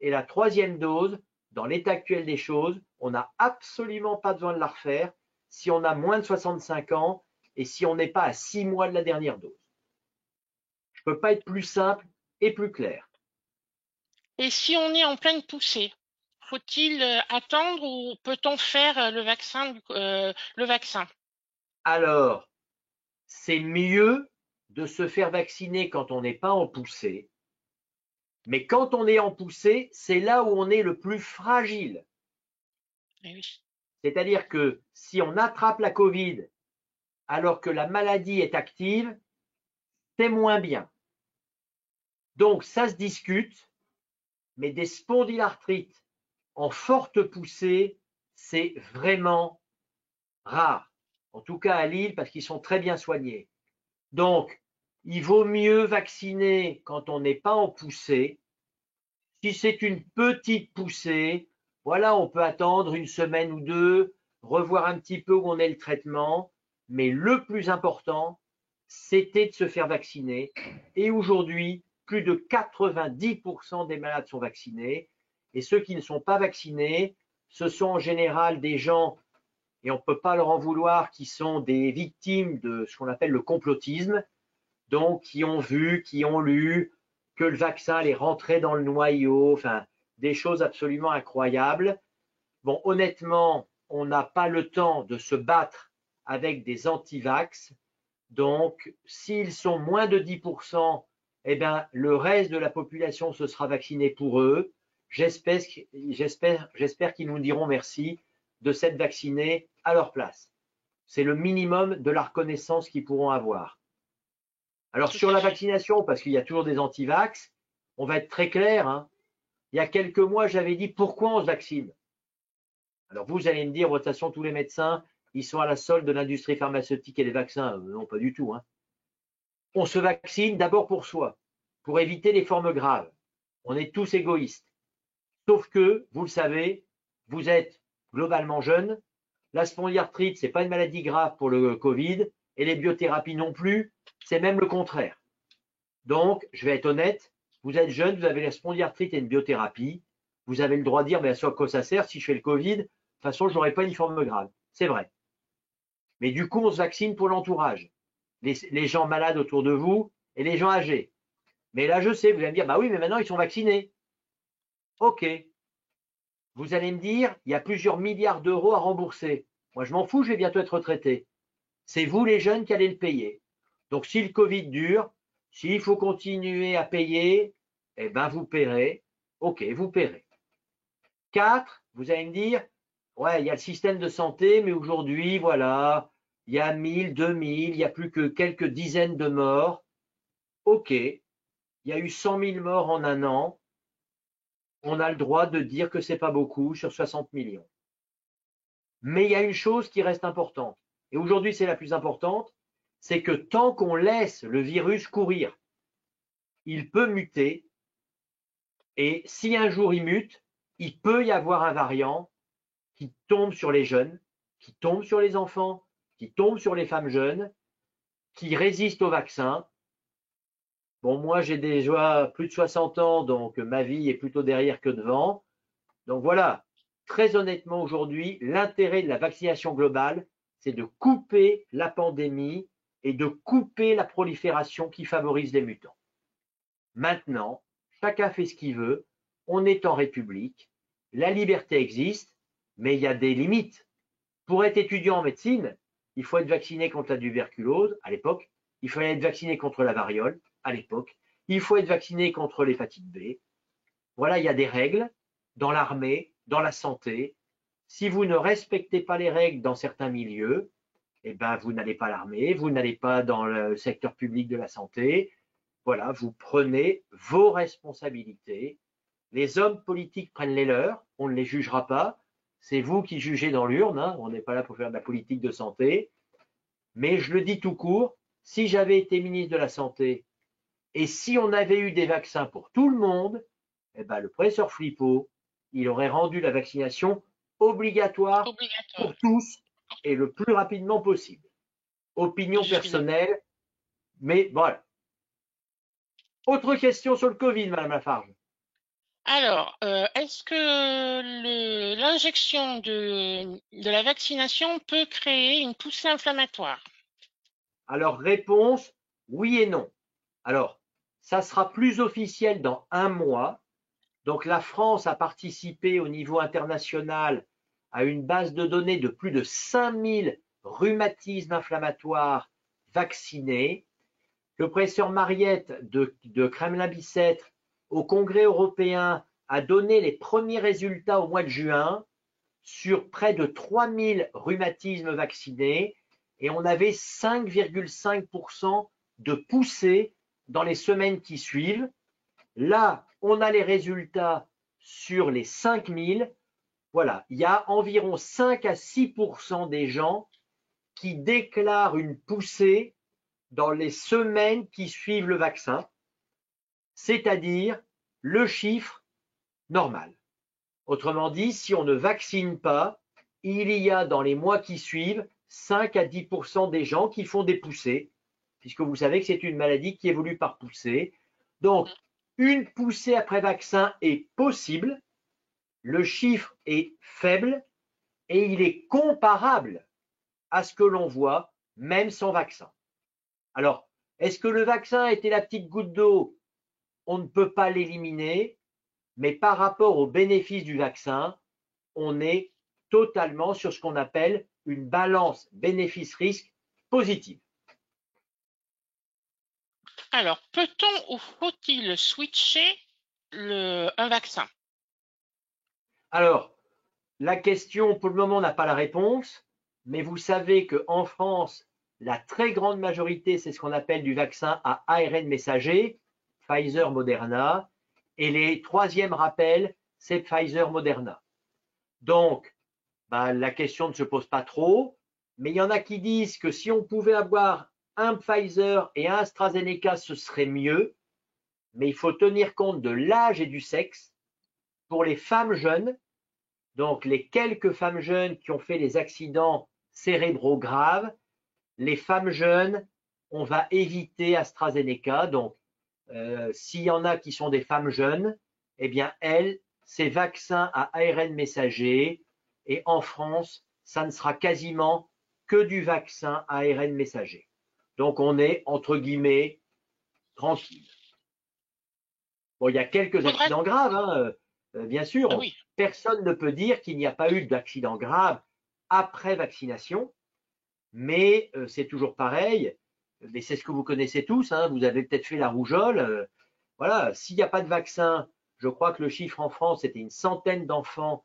Et la troisième dose, dans l'état actuel des choses, on n'a absolument pas besoin de la refaire si on a moins de 65 ans et si on n'est pas à 6 mois de la dernière dose. ne peux pas être plus simple et plus clair. Et si on est en pleine poussée, faut-il attendre ou peut-on faire le vaccin? Alors, c'est mieux de se faire vacciner quand on n'est pas en poussée, mais quand on est en poussée, c'est là où on est le plus fragile. Eh oui. C'est-à-dire que si on attrape la Covid alors que la maladie est active, c'est moins bien. Donc, ça se discute, mais des spondylarthrites en forte poussée, c'est vraiment rare. En tout cas à Lille, parce qu'ils sont très bien soignés. Donc, il vaut mieux vacciner quand on n'est pas en poussée. Si c'est une petite poussée, voilà, on peut attendre une semaine ou deux, revoir un petit peu où on est le traitement. Mais le plus important, c'était de se faire vacciner. Et aujourd'hui, plus de 90% des malades sont vaccinés. Et ceux qui ne sont pas vaccinés, ce sont en général des gens, et on ne peut pas leur en vouloir, qui sont des victimes de ce qu'on appelle le complotisme, donc qui ont vu, qui ont lu que le vaccin allait rentrer dans le noyau, enfin, des choses absolument incroyables. Bon, honnêtement, on n'a pas le temps de se battre avec des anti-vax. Donc, s'ils sont moins de 10%, eh bien, le reste de la population se sera vacciné pour eux. J'espère qu'ils nous diront merci de s'être vaccinés à leur place. C'est le minimum de la reconnaissance qu'ils pourront avoir. Alors, Tout sur à la fait. vaccination, parce qu'il y a toujours des anti-vax, on va être très clair, hein. Il y a quelques mois, j'avais dit pourquoi on se vaccine. Alors, vous allez me dire, de toute façon, tous les médecins, ils sont à la solde de l'industrie pharmaceutique et des vaccins. Non, pas du tout, hein. On se vaccine d'abord pour soi, pour éviter les formes graves. On est tous égoïstes. Sauf que, vous le savez, vous êtes globalement jeune. La spondylarthrite, ce n'est pas une maladie grave pour le Covid, et les biothérapies non plus, c'est même le contraire. Donc, je vais être honnête, vous êtes jeune, vous avez la spondylarthrite et une biothérapie, vous avez le droit de dire, mais à quoi ça sert si je fais le Covid? De toute façon, je n'aurai pas une forme grave. C'est vrai. Mais du coup, on se vaccine pour l'entourage, les gens malades autour de vous et les gens âgés. Mais là, je sais, vous allez me dire, bah oui, mais maintenant, ils sont vaccinés. OK. Vous allez me dire, il y a plusieurs milliards d'euros à rembourser. Moi, je m'en fous, je vais bientôt être retraité. C'est vous, les jeunes, qui allez le payer. Donc, si le Covid dure, s'il faut continuer à payer, eh ben, vous paierez. OK, vous paierez. 4, vous allez me dire, ouais, il y a le système de santé, mais aujourd'hui, voilà, il y a 1000, 2000, il n'y a plus que quelques dizaines de morts. OK, il y a eu 100 000 morts en un an. On a le droit de dire que c'est pas beaucoup sur 60 millions. Mais il y a une chose qui reste importante, et aujourd'hui c'est la plus importante, c'est que tant qu'on laisse le virus courir, il peut muter, et si un jour il mute, il peut y avoir un variant qui tombe sur les jeunes, qui tombe sur les enfants, qui tombe sur les femmes jeunes, qui résiste au vaccin. Bon, moi j'ai déjà plus de 60 ans, donc ma vie est plutôt derrière que devant. Donc voilà, très honnêtement aujourd'hui, l'intérêt de la vaccination globale, c'est de couper la pandémie et de couper la prolifération qui favorise les mutants. Maintenant, chacun fait ce qu'il veut, on est en République, la liberté existe, mais il y a des limites. Pour être étudiant en médecine, il faut être vacciné contre la tuberculose à l'époque, il fallait être vacciné contre la variole à l'époque, il faut être vacciné contre l'hépatite B. Voilà, il y a des règles dans l'armée, dans la santé. Si vous ne respectez pas les règles dans certains milieux, eh ben, vous n'allez pas à l'armée, vous n'allez pas dans le secteur public de la santé. Voilà, vous prenez vos responsabilités. Les hommes politiques prennent les leurs, on ne les jugera pas. C'est vous qui jugez dans l'urne, hein. On n'est pas là pour faire de la politique de santé. Mais je le dis tout court, si j'avais été ministre de la Santé et si on avait eu des vaccins pour tout le monde, eh ben, le professeur Flippo, il aurait rendu la vaccination obligatoire Obligatoire. pour tous et le plus rapidement possible. Opinion Je suis d'accord. personnelle, mais voilà. Autre question sur le Covid, Madame Lafarge. Alors, est-ce que l'injection de la vaccination peut créer une poussée inflammatoire? Alors, réponse, oui et non. Alors, Ça sera plus officiel dans un mois. Donc la France a participé au niveau international à une base de données de plus de 5000 rhumatismes inflammatoires vaccinés. Le professeur Mariette de Kremlin-Bicêtre au Congrès européen a donné les premiers résultats au mois de juin sur près de 3000 rhumatismes vaccinés et on avait 5,5% de poussée dans les semaines qui suivent. Là, on a les résultats sur les 5000. Voilà, il y a environ 5 à 6% des gens qui déclarent une poussée dans les semaines qui suivent le vaccin, c'est-à-dire le chiffre normal. Autrement dit, si on ne vaccine pas, il y a dans les mois qui suivent 5 à 10% des gens qui font des poussées, puisque vous savez que c'est une maladie qui évolue par poussée. Donc, une poussée après vaccin est possible, le chiffre est faible et il est comparable à ce que l'on voit même sans vaccin. Alors, est-ce que le vaccin était la petite goutte d'eau? On ne peut pas l'éliminer, mais par rapport aux bénéfices du vaccin, on est totalement sur ce qu'on appelle une balance bénéfice-risque positive. Alors, peut-on ou faut-il switcher un vaccin? Alors, la question, pour le moment, n'a pas la réponse, mais vous savez qu'en France, la très grande majorité, c'est ce qu'on appelle du vaccin à ARN messager, Pfizer, Moderna, et les troisièmes rappels, c'est Pfizer, Moderna. Donc, la question ne se pose pas trop, mais il y en a qui disent que si on pouvait avoir un Pfizer et un AstraZeneca, ce serait mieux, mais il faut tenir compte de l'âge et du sexe. Pour les femmes jeunes, donc les quelques femmes jeunes qui ont fait des accidents cérébraux graves, les femmes jeunes, on va éviter AstraZeneca. Donc, s'il y en a qui sont des femmes jeunes, eh bien, elles, c'est vaccin à ARN messager. Et en France, ça ne sera quasiment que du vaccin à ARN messager. Donc, on est, entre guillemets, tranquille. Bon, il y a quelques Faudrait... accidents graves, hein, bien sûr. Ah oui, Personne ne peut dire qu'il n'y a pas eu d'accident grave après vaccination, mais c'est toujours pareil. Mais c'est ce que vous connaissez tous, hein, vous avez peut-être fait la rougeole. Voilà, s'il n'y a pas de vaccin, je crois que le chiffre en France, c'était une centaine d'enfants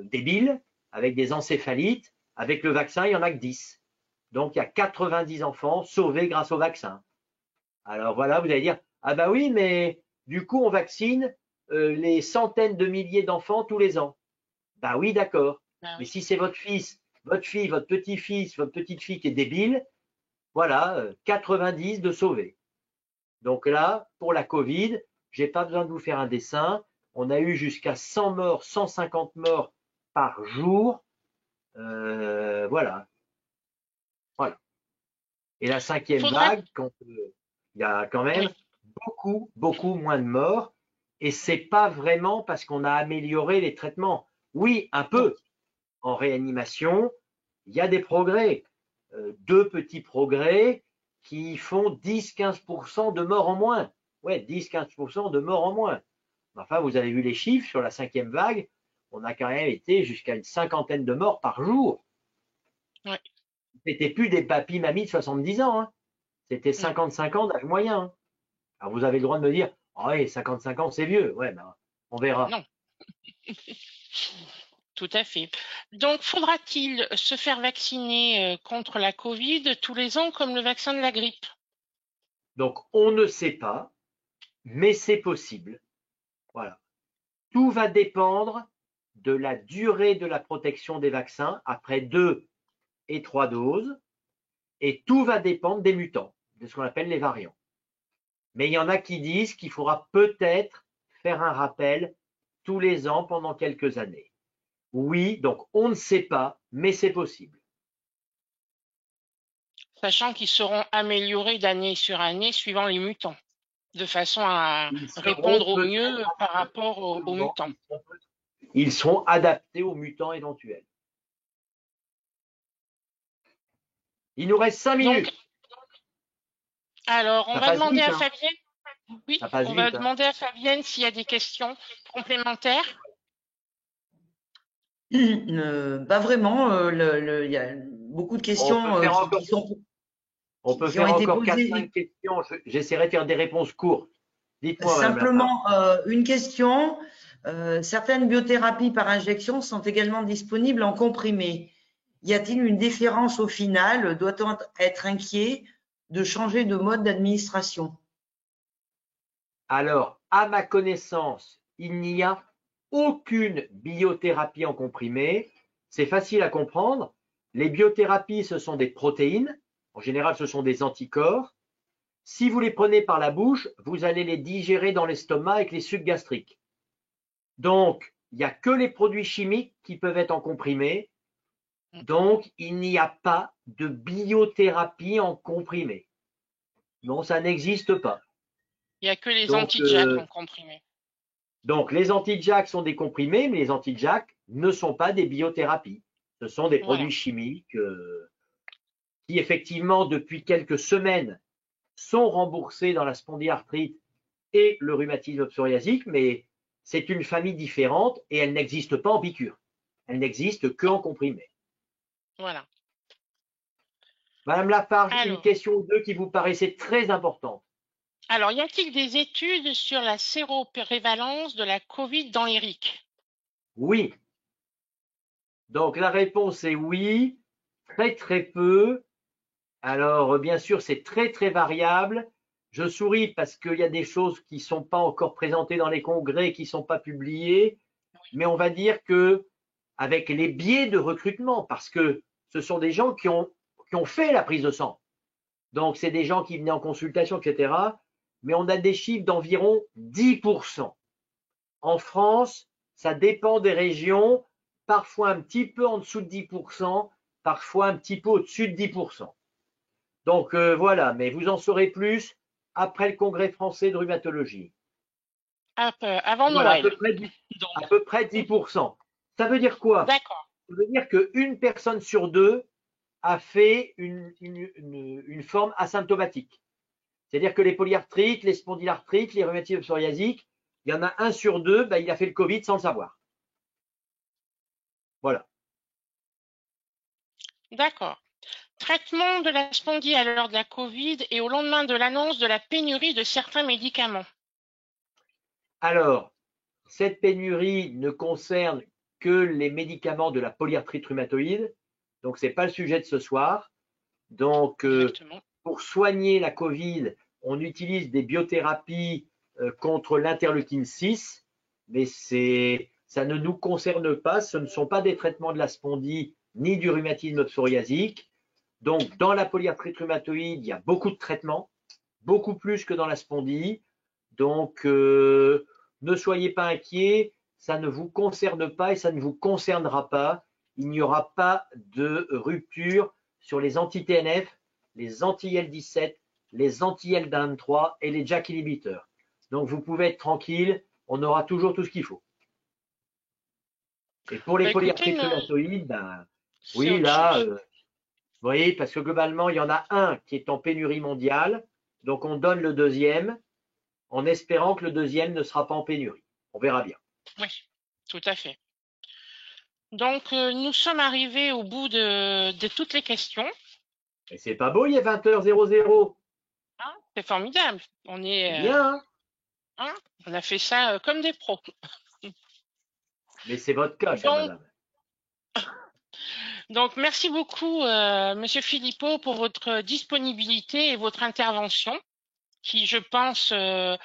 débiles avec des encéphalites. Avec le vaccin, il n'y en a que 10. Donc, il y a 90 enfants sauvés grâce au vaccin. Alors voilà, vous allez dire, ah bah oui, mais du coup, on vaccine les centaines de milliers d'enfants tous les ans. Bah oui, d'accord. bah Mais oui. si c'est votre fils, votre fille, votre petit-fils, votre petite-fille qui est débile, voilà, 90 de sauvés. Donc là, pour la Covid, j'ai pas besoin de vous faire un dessin. On a eu jusqu'à 100 morts, 150 morts par jour. Voilà, voilà. Et la cinquième Faudrait... vague, il y a quand même Oui, beaucoup, beaucoup moins de morts. Et c'est pas vraiment parce qu'on a amélioré les traitements. Oui, un non. peu. En réanimation, il y a des progrès. Deux petits progrès qui font 10-15% de morts en moins. Ouais, 10-15% de morts en moins. Enfin, vous avez vu les chiffres sur la cinquième vague, on a quand même été jusqu'à une cinquantaine de morts par jour. Ouais, C'était plus des papis-mamies de 70 ans, hein. C'était non, 55 ans d'âge moyen, hein. Alors vous avez le droit de me dire, ah oui, 55 ans, c'est vieux. Ouais, ben, on verra. non, tout à fait. Donc, faudra-t-il se faire vacciner contre la Covid tous les ans comme le vaccin de la grippe? Donc, on ne sait pas, mais c'est possible. Voilà. Tout va dépendre de la durée de la protection des vaccins après 2 et 3 doses, et tout va dépendre des mutants, de ce qu'on appelle les variants. Mais il y en a qui disent qu'il faudra peut-être faire un rappel tous les ans pendant quelques années. Oui, donc on ne sait pas, mais c'est possible. Sachant qu'ils seront améliorés d'année sur année suivant les mutants, de façon à Ils seront répondre au peut-être mieux par rapport aux absolument, mutants. ils seront adaptés aux mutants éventuels. Il nous reste 5 Donc, minutes. alors, on Ça va passe demander vite, à hein. Fabienne. Oui, Ça passe on va vite, hein. demander à Fabienne s'il y a des questions complémentaires. Pas vraiment. Il y a beaucoup de On peut questions faire encore, on peut qui ont faire été encore 4-5 posées. questions. J'essaierai de faire des réponses courtes. Dites-moi, Madame Lafarge. Simplement, une question. Certaines biothérapies par injection sont également disponibles en comprimé. Y a-t-il une différence au final? Doit-on être inquiet de changer de mode d'administration? Alors, à ma connaissance, il n'y a aucune biothérapie en comprimé. C'est facile à comprendre. Les biothérapies, ce sont des protéines. En général, ce sont des anticorps. Si vous les prenez par la bouche, vous allez les digérer dans l'estomac avec les sucs gastriques. Donc, il n'y a que les produits chimiques qui peuvent être en comprimé. Donc, il n'y a pas de biothérapie en comprimé. Non, ça n'existe pas. Il n'y a que les Donc, anti-Jack en comprimé. les anti-JAK sont des comprimés, mais les anti-JAK ne sont pas des biothérapies. Ce sont des Voilà. produits chimiques qui, effectivement, depuis quelques semaines, sont remboursés dans la spondyarthrite et le rhumatisme psoriasique, mais c'est une famille différente et elle n'existe pas en piqûre. Elle n'existe qu'en comprimé. Voilà. Madame Lafarge, une Alors, question ou deux qui vous paraissait très importante. alors, y a-t-il des études sur la séroprévalence de la Covid dans les RIC? Oui. Donc la réponse est oui, très très peu. Alors bien sûr, c'est très très variable. Je souris parce qu'il y a des choses qui ne sont pas encore présentées dans les congrès, qui ne sont pas publiées, mais on va dire que avec les biais de recrutement, parce que ce sont des gens qui ont fait la prise de sang. Donc, c'est des gens qui venaient en consultation, etc. Mais on a des chiffres d'environ 10%. En France, ça dépend des régions, parfois un petit peu en dessous de 10%, parfois un petit peu au-dessus de 10%. Donc voilà, mais vous en saurez plus après le congrès français de rhumatologie. Avant Voilà, Noël. à Donc, peu près 10%. Ça veut dire quoi? d'accord. Ça veut dire qu'une personne sur deux a fait une forme asymptomatique. C'est-à-dire que les polyarthrites, les spondylarthrites, les rhumatismes psoriasiques, il y en a un sur deux, il a fait le Covid sans le savoir. Voilà. D'accord. Traitement de la spondie à l'heure de la Covid et au lendemain de l'annonce de la pénurie de certains médicaments. Alors, cette pénurie ne concerne que les médicaments de la polyarthrite rhumatoïde, donc ce n'est pas le sujet de ce soir. Donc, Exactement. pour soigner la Covid, on utilise des biothérapies contre l'interleukine 6, mais ça ne nous concerne pas, ce ne sont pas des traitements de la spondie ni du rhumatisme psoriasique. Donc, dans la polyarthrite rhumatoïde, il y a beaucoup de traitements, beaucoup plus que dans la spondie. Donc, ne soyez pas inquiets, ça ne vous concerne pas et ça ne vous concernera pas. Il n'y aura pas de rupture sur les anti-TNF, les anti-IL-17, les anti-IL-23 et les JAK inhibiteurs. Donc, vous pouvez être tranquille, on aura toujours tout ce qu'il faut. Et pour les Écoutez, polyarthrites rhumatoïdes, c'est oui, autre là, chose. vous voyez, parce que globalement, il y en a un qui est en pénurie mondiale, donc on donne le deuxième en espérant que le deuxième ne sera pas en pénurie. On verra bien. Oui, tout à fait. Donc, nous sommes arrivés au bout de toutes les questions. Et c'est pas beau, il est 20h00. Hein, c'est formidable. On C'est est, bien, hein, hein, on a fait ça comme des pros. mais c'est votre cas, chère Donc, madame. merci beaucoup, Monsieur Philippot, pour votre disponibilité et votre intervention, qui, je pense, a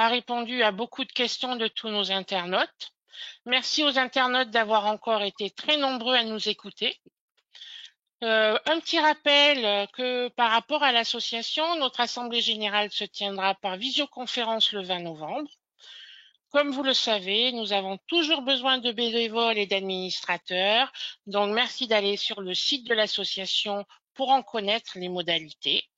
répondu à beaucoup de questions de tous nos internautes. Merci aux internautes d'avoir encore été très nombreux à nous écouter. Un petit rappel que par rapport à l'association, notre assemblée générale se tiendra par visioconférence le 20 novembre. Comme vous le savez, nous avons toujours besoin de bénévoles et d'administrateurs, donc merci d'aller sur le site de l'association pour en connaître les modalités.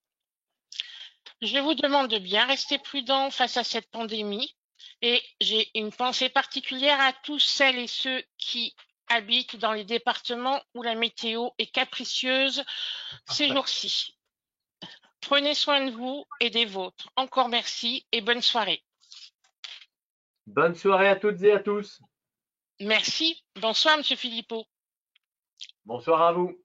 Je vous demande de bien rester prudent face à cette pandémie et j'ai une pensée particulière à tous celles et ceux qui habitent dans les départements où la météo est capricieuse ces jours-ci. Prenez soin de vous et des vôtres. Encore merci et bonne soirée. Bonne soirée à toutes et à tous. Merci. Bonsoir, Monsieur Philippot. Bonsoir à vous.